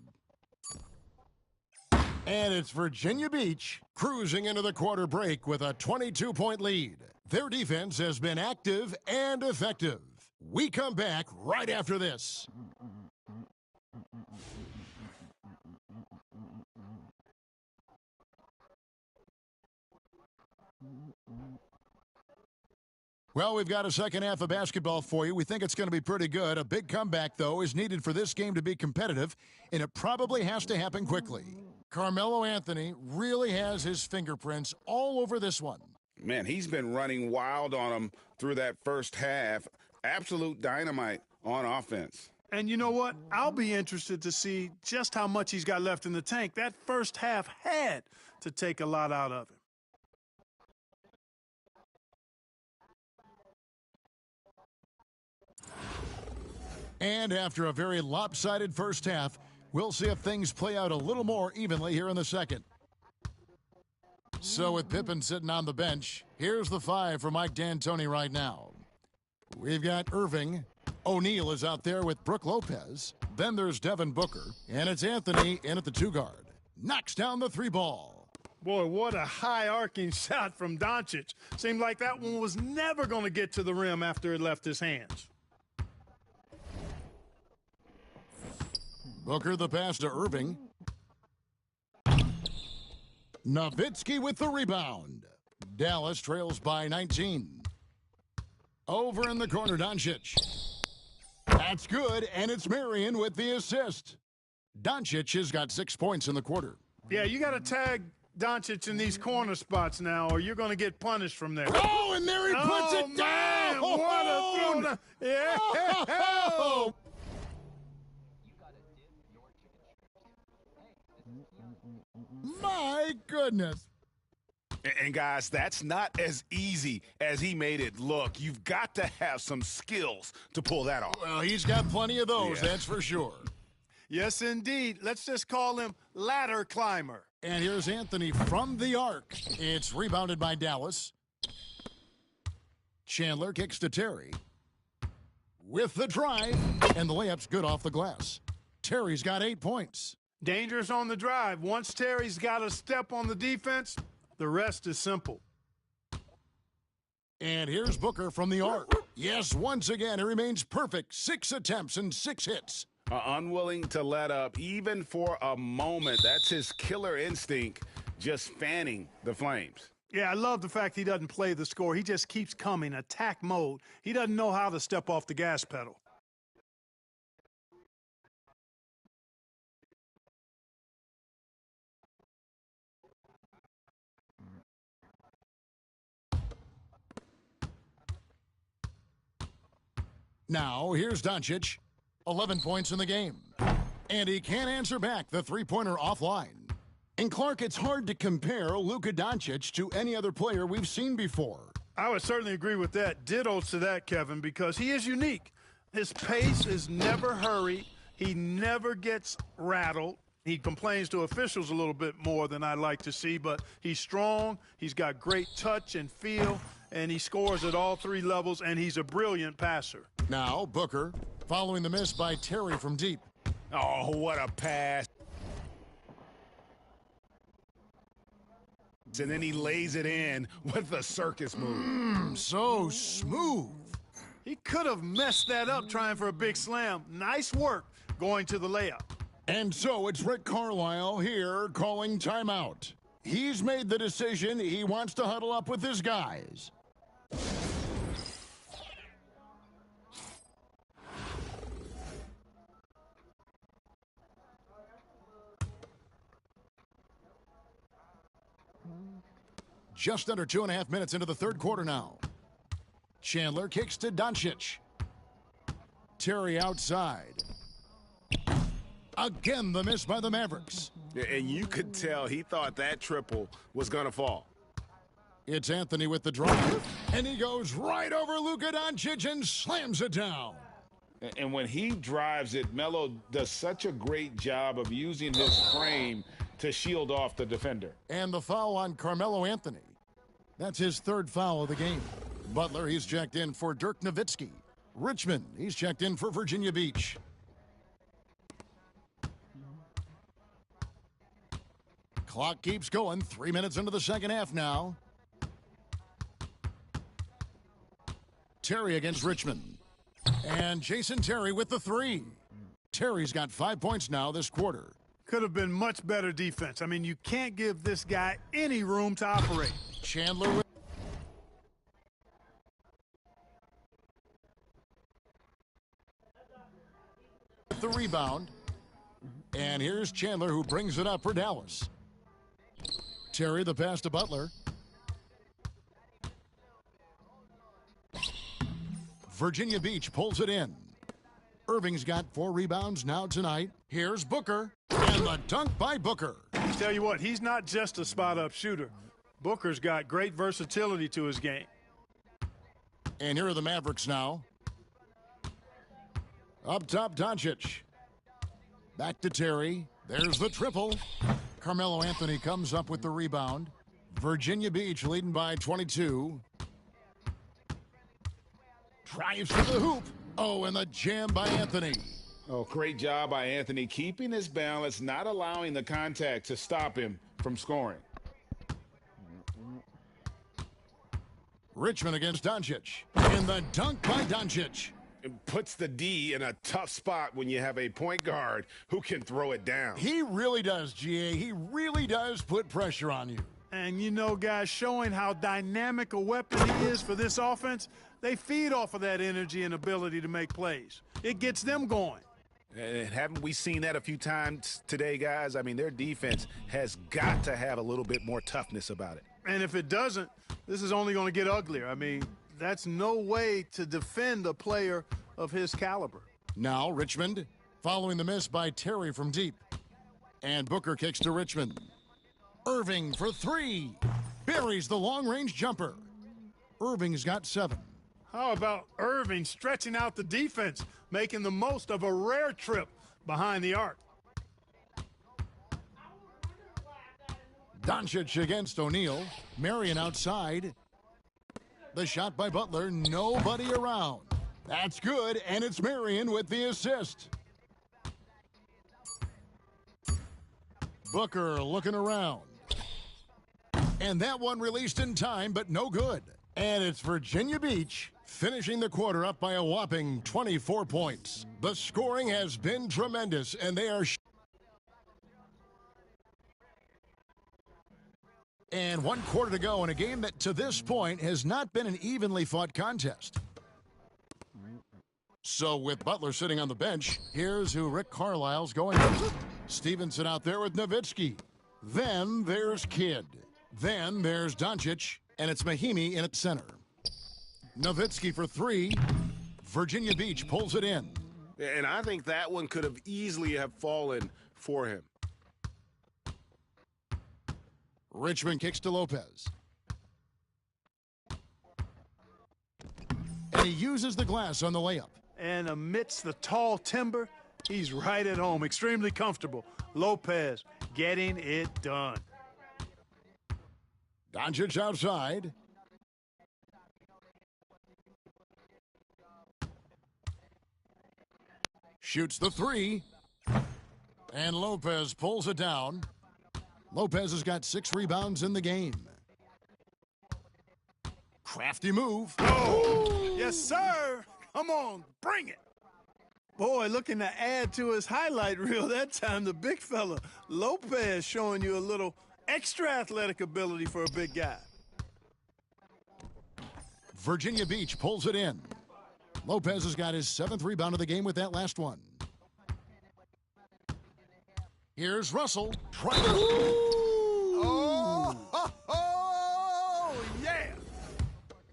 And it's Virginia Beach cruising into the quarter break with a 22-point lead. Their defense has been active and effective. We come back right after this. Well, we've got a second half of basketball for you. We think it's going to be pretty good. A big comeback, though, is needed for this game to be competitive, and it probably has to happen quickly. Carmelo Anthony really has his fingerprints all over this one. Man, he's been running wild on him through that first half. Absolute dynamite on offense. And you know what? I'll be interested to see just how much he's got left in the tank. That first half had to take a lot out of him. And after a very lopsided first half, we'll see if things play out a little more evenly here in the second. So with Pippen sitting on the bench, here's the 5 for Mike D'Antoni right now. We've got Irving. O'Neal is out there with Brook Lopez. Then there's Devin Booker. And it's Anthony in at the 2 guard. Knocks down the 3 ball. Boy, what a high-arcing shot from Doncic. Seemed like that one was never going to get to the rim after it left his hands. Booker the pass to Irving. Nowitzki with the rebound. Dallas trails by 19. Over in the corner, Doncic. That's good, and it's Marion with the assist. Doncic has got 6 points in the quarter. Yeah, you got to tag Doncic in these corner spots now, or you're going to get punished from there. Oh, and there he puts it down! Man, what a throw down. Yeah! Oh. My goodness. And guys, that's not as easy as he made it look. You've got to have some skills to pull that off. Well, he's got plenty of those, that's for sure. Yes, indeed. Let's just call him ladder climber. And here's Anthony from the arc. It's rebounded by Dallas. Chandler kicks to Terry. With the drive, and the layup's good off the glass. Terry's got 8 points. Dangerous on the drive. Once Terry's got a step on the defense, the rest is simple. And here's Booker from the arc. Yes, once again, he remains perfect. 6 attempts and 6 hits. Unwilling to let up even for a moment. That's his killer instinct, just fanning the flames. Yeah, I love the fact he doesn't play the score. He just keeps coming, attack mode. He doesn't know how to step off the gas pedal. Now, here's Doncic. 11 points in the game. And he can't answer back the three-pointer offline. And Clark, it's hard to compare Luka Doncic to any other player we've seen before. I would certainly agree with that. Ditto to that, Kevin, because he is unique. His pace is never hurried. He never gets rattled. He complains to officials a little bit more than I'd like to see, but he's strong. He's got great touch and feel, and he scores at all 3 levels, and he's a brilliant passer. Now, Booker, following the miss by Terry from deep. Oh, what a pass. And then he lays it in with the circus move. So smooth. He could have messed that up trying for a big slam. Nice work going to the layup. And so it's Rick Carlisle here calling timeout. He's made the decision. He wants to huddle up with his guys. Just under 2.5 minutes into the third quarter now. Chandler kicks to Doncic. Terry outside. Again, the miss by the Mavericks. Yeah, and you could tell he thought that triple was going to fall. It's Anthony with the drive, and he goes right over Luka Doncic and slams it down. And when he drives it, Melo does such a great job of using his frame to shield off the defender. And the foul on Carmelo Anthony. That's his third foul of the game. Butler, he's checked in for Dirk Nowitzki. Richmond, he's checked in for Virginia Beach. Clock keeps going. 3 minutes into the second half now. Terry against Richmond. And Jason Terry with the three. Terry's got 5 points now this quarter. Could have been much better defense. I mean, you can't give this guy any room to operate. Chandler with the rebound. And here's Chandler, who brings it up for Dallas. Terry, the pass to Butler. Virginia Beach pulls it in. Irving's got 4 rebounds now tonight. Here's Booker, and the dunk by Booker. Tell you what, he's not just a spot-up shooter. Booker's got great versatility to his game. And here are the Mavericks now. Up top, Doncic. Back to Terry. There's the triple. Carmelo Anthony comes up with the rebound. Virginia Beach leading by 22. Drives to the hoop. Oh, and the jam by Anthony. Oh, great job by Anthony, keeping his balance, not allowing the contact to stop him from scoring. Richmond against Doncic. And the dunk by Doncic. It puts the D in a tough spot when you have a point guard who can throw it down. He really does, GA. He really does put pressure on you. And you know, guys, showing how dynamic a weapon he is for this offense, they feed off of that energy and ability to make plays. It gets them going. And haven't we seen that a few times today, guys? I mean, their defense has got to have a little bit more toughness about it. And if it doesn't, this is only going to get uglier. I mean, that's no way to defend a player of his caliber. Now Richmond, following the miss by Terry from deep. And Booker kicks to Richmond. Irving for 3. Buries the long-range jumper. Irving's got 7. How about Irving stretching out the defense, making the most of a rare trip behind the arc? Doncic against O'Neal. Marion outside. The shot by Butler, nobody around. That's good, and it's Marion with the assist. Booker looking around. And that one released in time, but no good. And it's Virginia Beach finishing the quarter up by a whopping 24 points. The scoring has been tremendous, and they are... And 1 quarter to go in a game that to this point has not been an evenly fought contest. So with Butler sitting on the bench, here's who Rick Carlisle's going with. Stevenson out there with Nowitzki. Then there's Kidd. Then there's Doncic, and it's Mahimi in at center. Nowitzki for 3. Virginia Beach pulls it in. And I think that one could have easily have fallen for him. Richmond kicks to Lopez. And he uses the glass on the layup. And amidst the tall timber, he's right at home, extremely comfortable. Lopez getting it done. Doncic outside. Shoots the 3. And Lopez pulls it down. Lopez has got 6 rebounds in the game. Crafty move. Oh, yes, sir. Come on, bring it. Boy, looking to add to his highlight reel that time, the big fella. Lopez showing you a little extra athletic ability for a big guy. Virginia Beach pulls it in. Lopez has got his 7th rebound of the game with that last one. Here's Russell. Oh, ho, ho.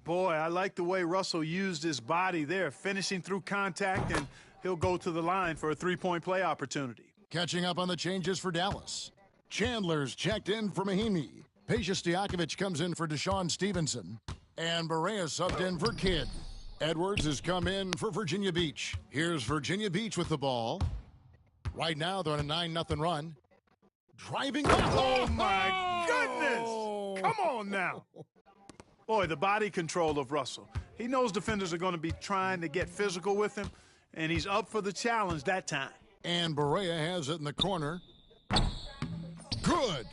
Boy, I like the way Russell used his body there, finishing through contact, and he'll go to the line for a three-point play opportunity. Catching up on the changes for Dallas. Chandler's checked in for Mahimi. Peja Stojakovic comes in for Deshaun Stevenson. And Barea subbed in for Kidd. Edwards has come in for Virginia Beach. Here's Virginia Beach with the ball. Right now, they're on a 9-0 run. Driving. Oh, my goodness! Come on now. Boy, the body control of Russell. He knows defenders are going to be trying to get physical with him, and he's up for the challenge that time. And Barea has it in the corner. Good.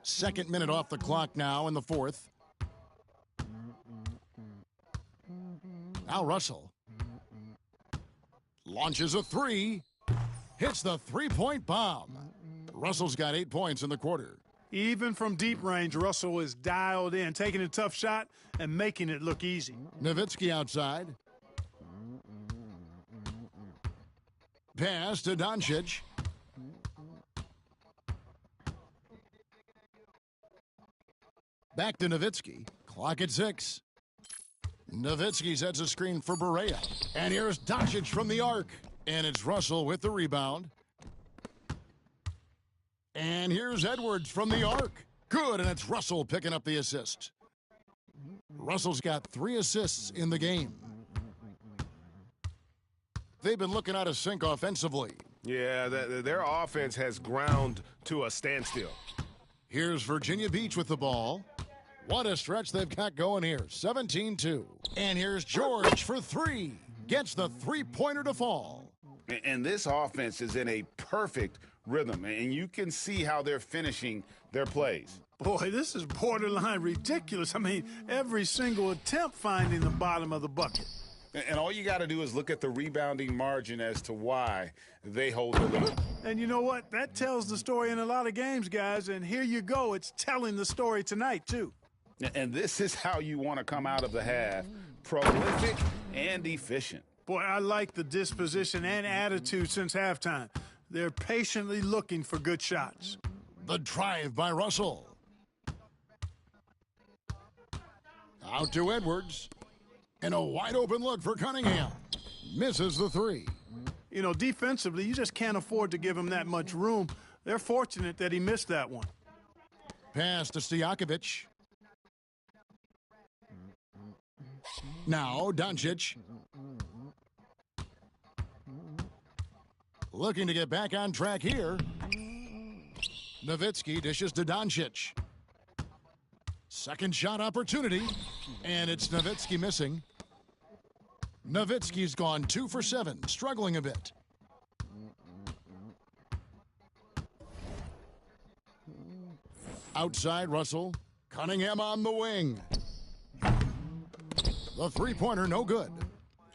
Second minute off the clock now in the fourth. Now Russell launches a three. Hits the three-point bomb. Russell's got 8 points in the quarter. Even from deep range, Russell is dialed in, taking a tough shot and making it look easy. Nowitzki outside. Pass to Doncic. Back to Nowitzki. Clock at 6. Nowitzki sets a screen for Barea. And here's Doncic from the arc. And it's Russell with the rebound. And here's Edwards from the arc. Good, and it's Russell picking up the assist. Russell's got 3 assists in the game. They've been looking out of sync offensively. Yeah, their offense has ground to a standstill. Here's Virginia Beach with the ball. What a stretch they've got going here. 17-2. And here's George for 3. Gets the three-pointer to fall. And this offense is in a perfect rhythm, and you can see how they're finishing their plays. Boy, this is borderline ridiculous. I mean, every single attempt finding the bottom of the bucket. And all you got to do is look at the rebounding margin as to why they hold the lead. And you know what? That tells the story in a lot of games, guys. And here you go. It's telling the story tonight, too. And this is how you want to come out of the half. Prolific and efficient. Boy, I like the disposition and attitude since halftime. They're patiently looking for good shots. The drive by Russell. Out to Edwards. And a wide open look for Cunningham. Misses the 3. You know, defensively, you just can't afford to give him that much room. They're fortunate that he missed that one. Pass to Stojakovic. Now Doncic. Looking to get back on track here. Nowitzki dishes to Doncic. Second shot opportunity. And it's Nowitzki missing. Nowitzki's gone 2 for 7, struggling a bit. Outside Russell. Cunningham on the wing. The three-pointer no good.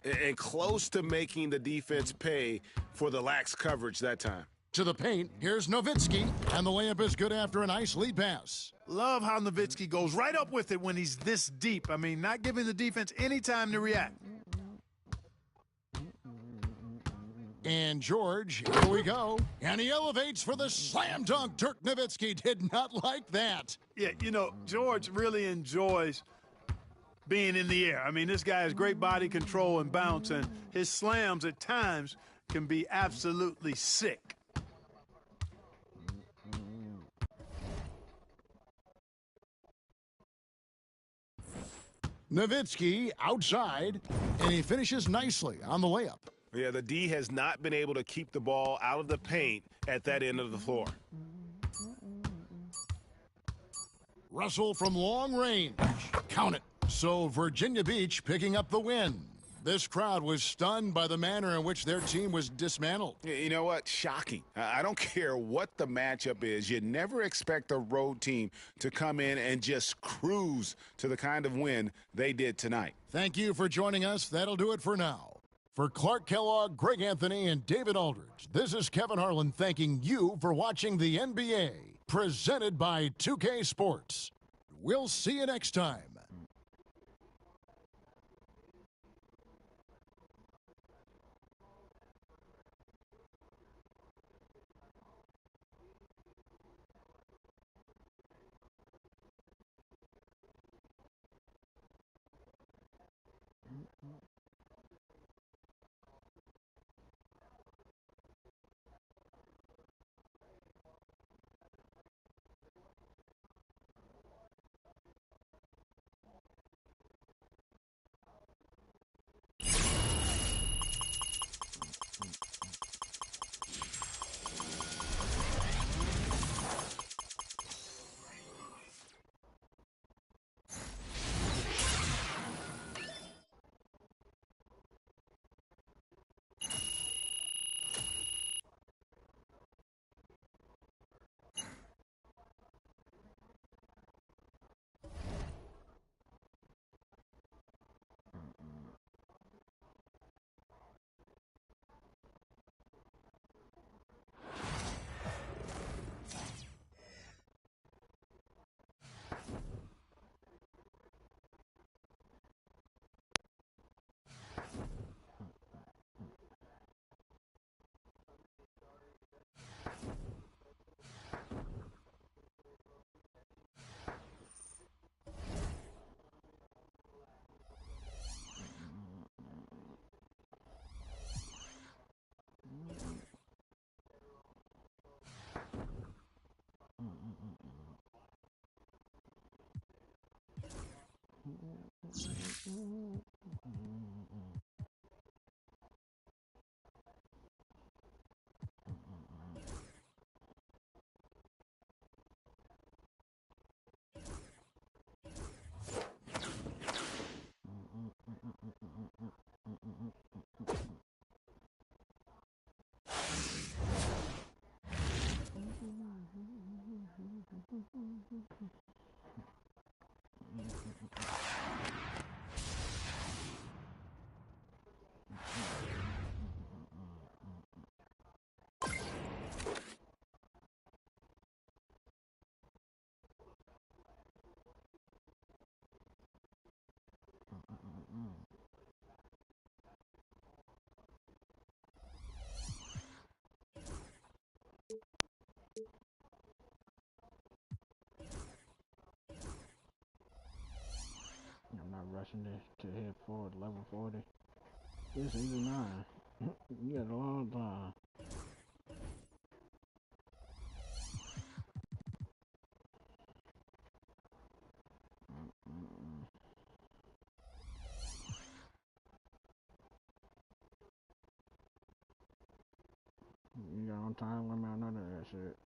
And close to making the defense pay for the lax coverage that time. To the paint, here's Nowitzki, and the layup is good after a nice lead pass. Love how Nowitzki goes right up with it when he's this deep. I mean, not giving the defense any time to react. And George, here we go. And he elevates for the slam dunk. Dirk Nowitzki did not like that. Yeah, you know, George really enjoys being in the air. I mean, this guy has great body control and bounce, and his slams at times can be absolutely sick. Nowitzki outside, and he finishes nicely on the layup. Yeah, the D has not been able to keep the ball out of the paint at that end of the floor. Russell from long range. Count it. So Virginia Beach picking up the win. This crowd was stunned by the manner in which their team was dismantled. You know what? Shocking. I don't care what the matchup is. You never expect a road team to come in and just cruise to the kind of win they did tonight. Thank you for joining us. That'll do it for now. For Clark Kellogg, Greg Anthony, and David Aldridge, this is Kevin Harlan thanking you for watching the NBA, presented by 2K Sports. We'll see you next time. pressing this to hit forward level 40. It's 89. You got a long time. You got on time limit on none of that shit.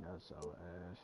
That's so ass.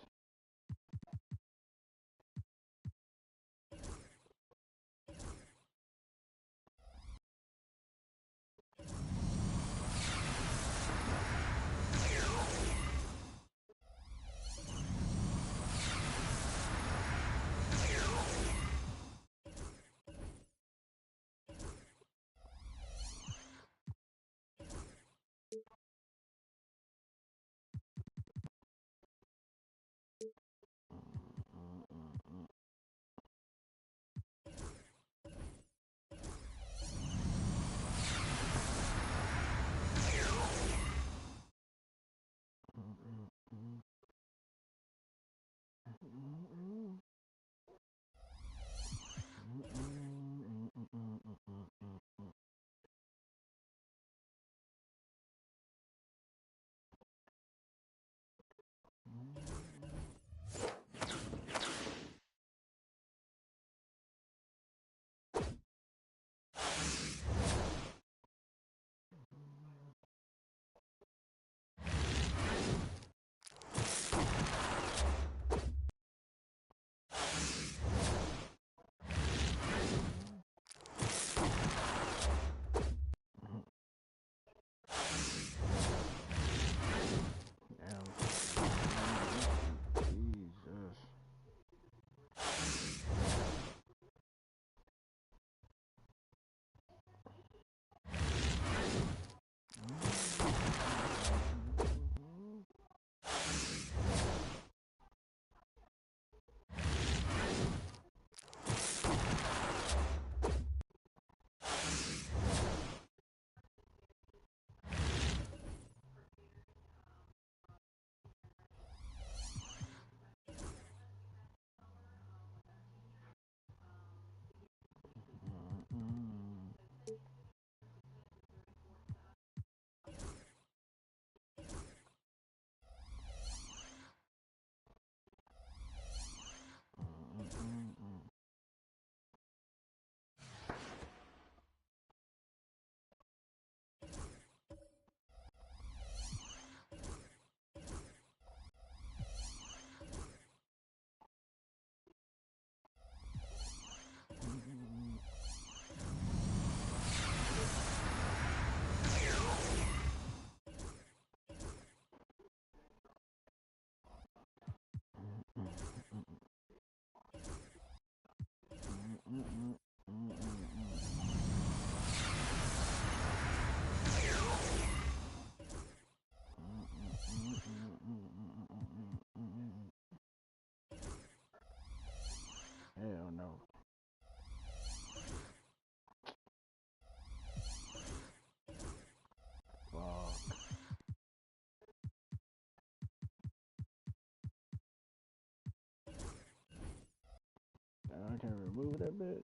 can remove that bit.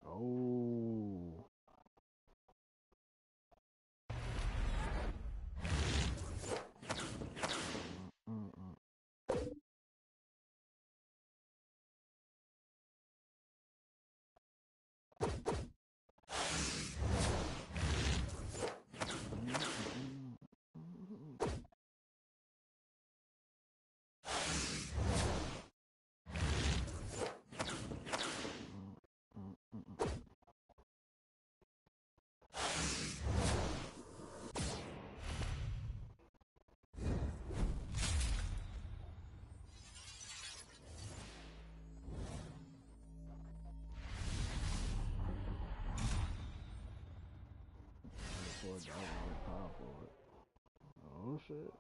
Oh. Oh shit.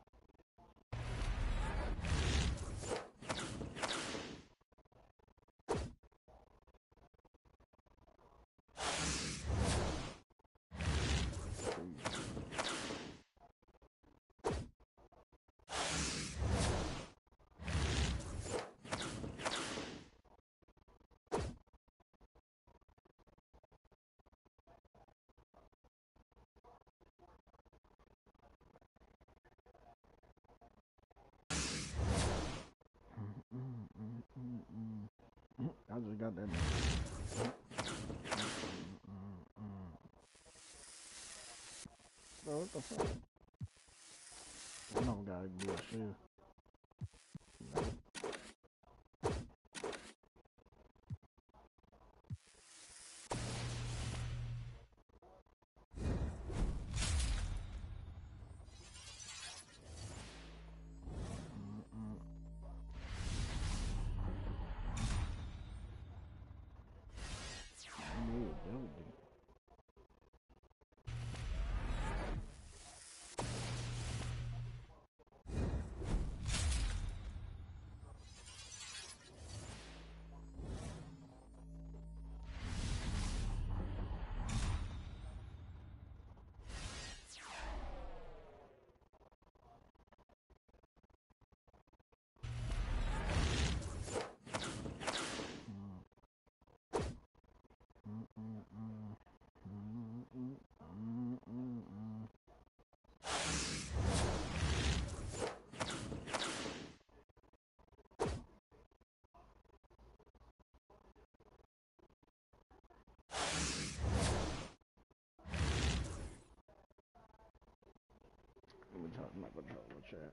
I just got that. Bro, what the fuck? I don't gotta do shit. Let me talk to my controller chat.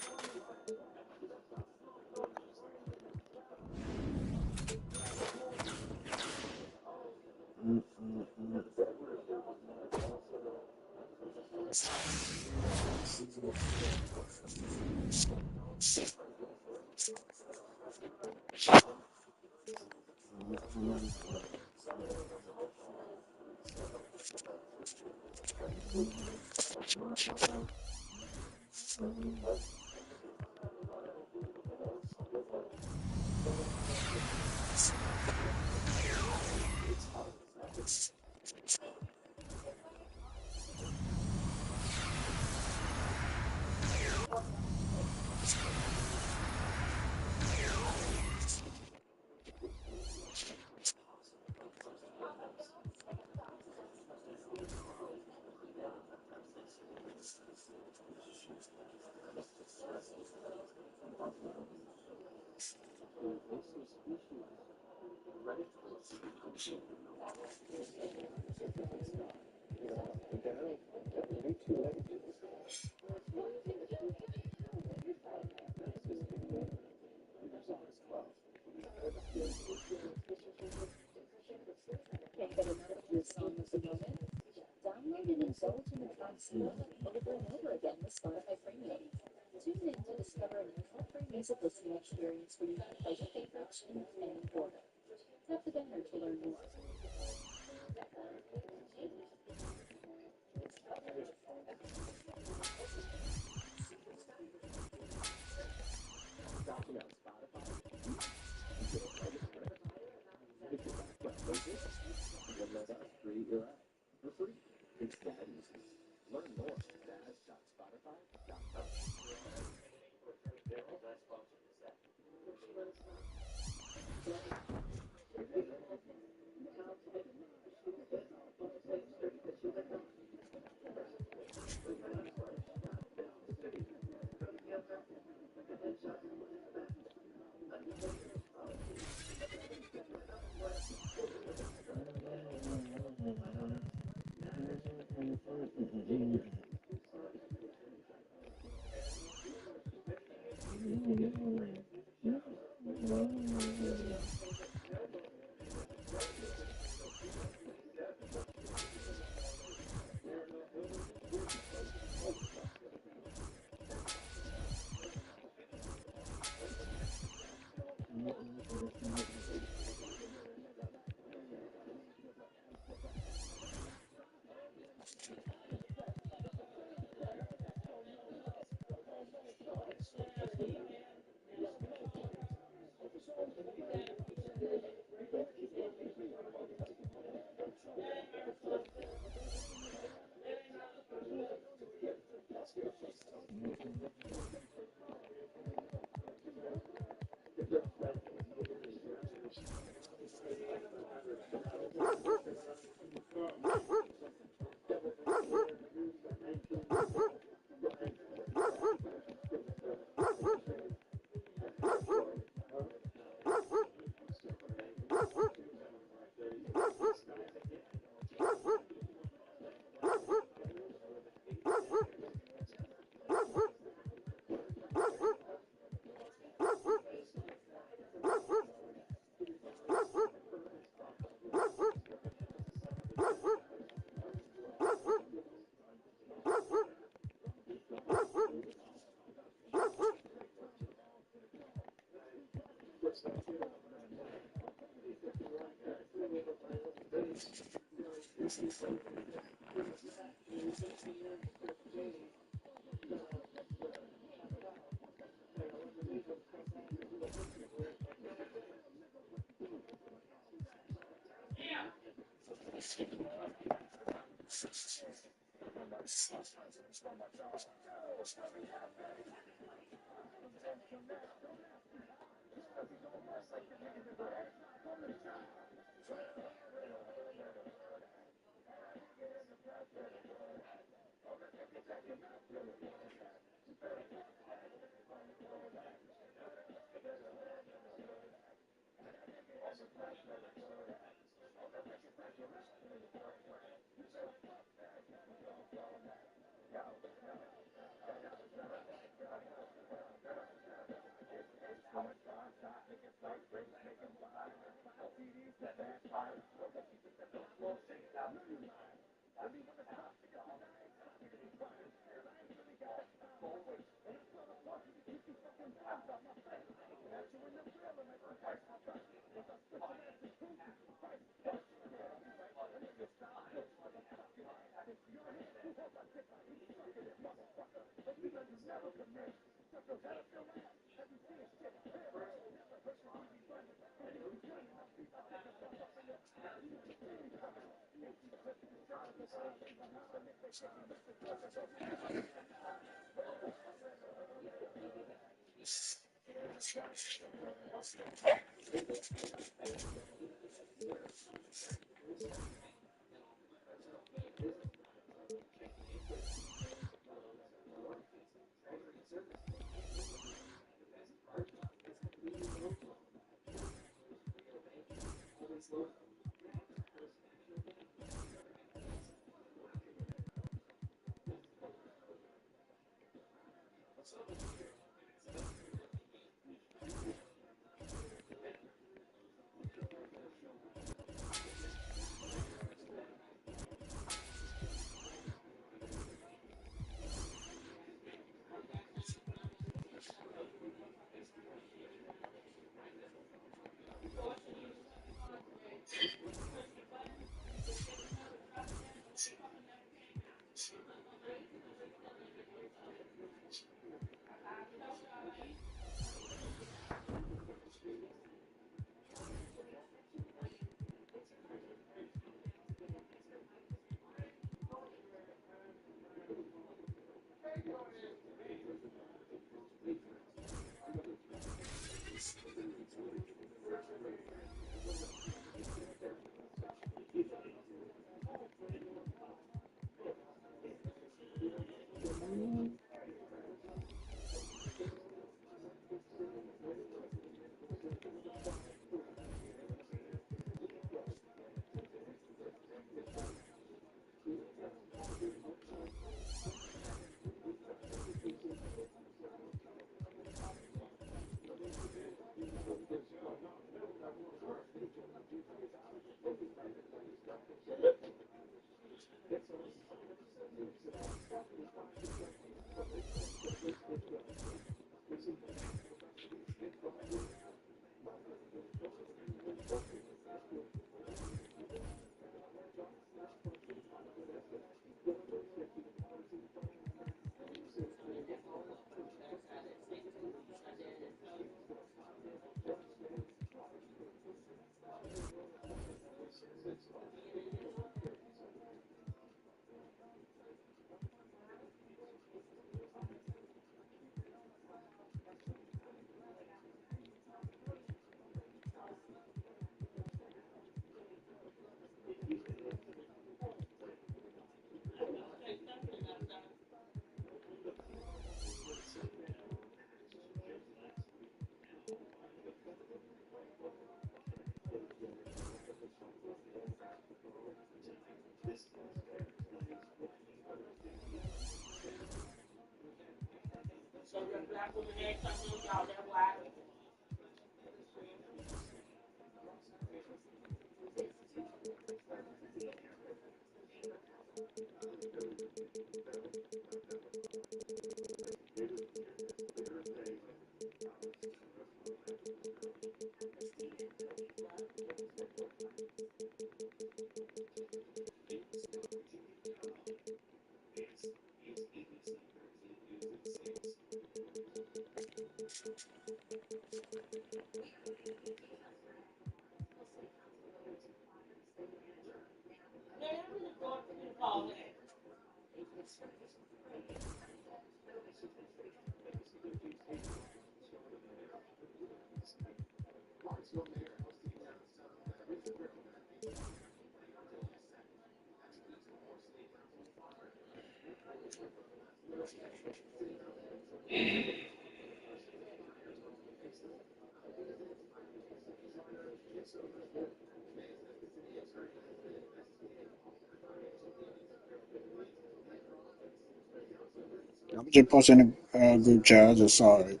I'm just posting a group chat. I just saw it.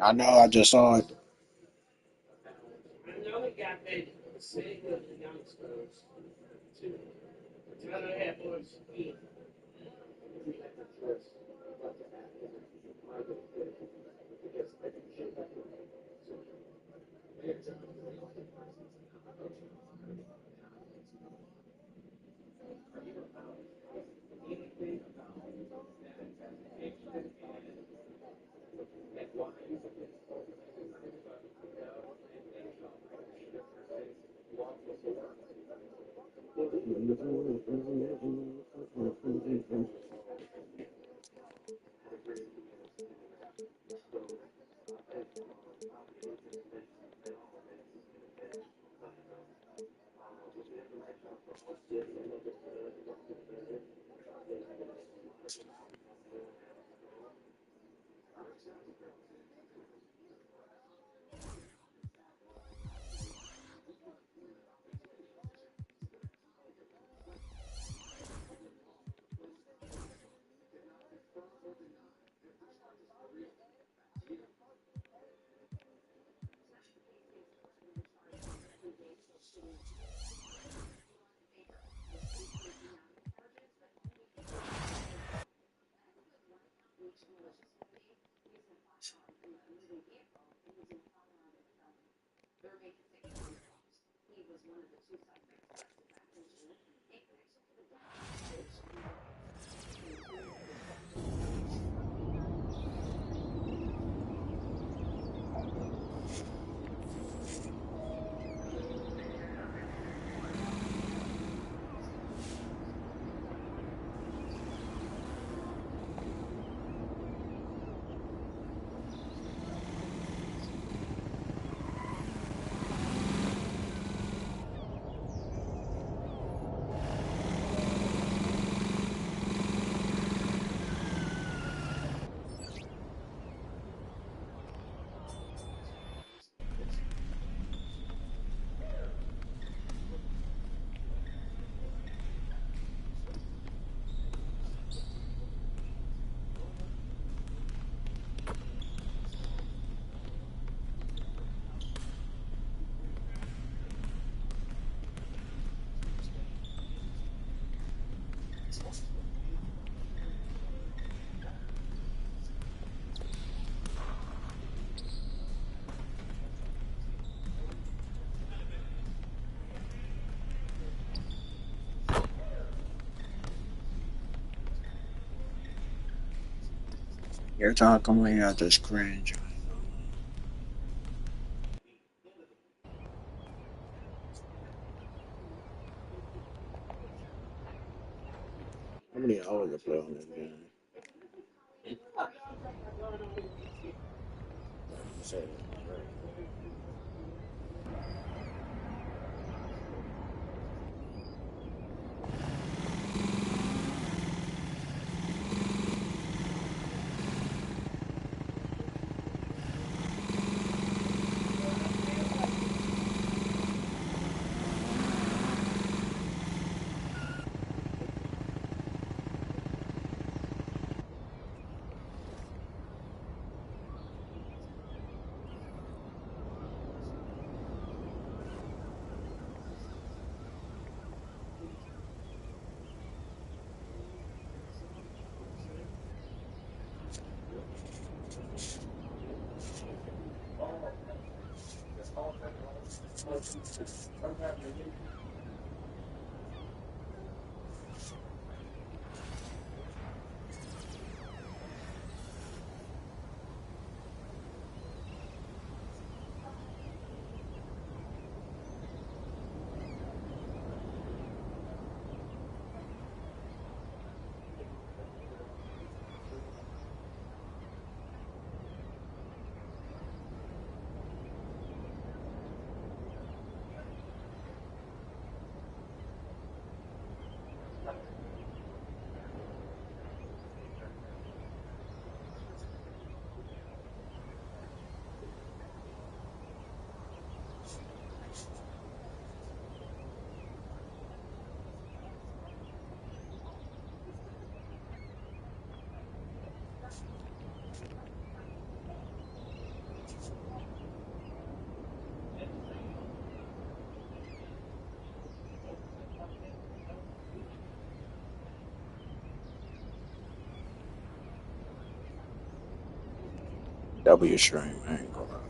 I know. I just saw it. Every time I come in here, I just cringe. How many hours I play on this game? Say that, right. W stream. I ain't gonna lie.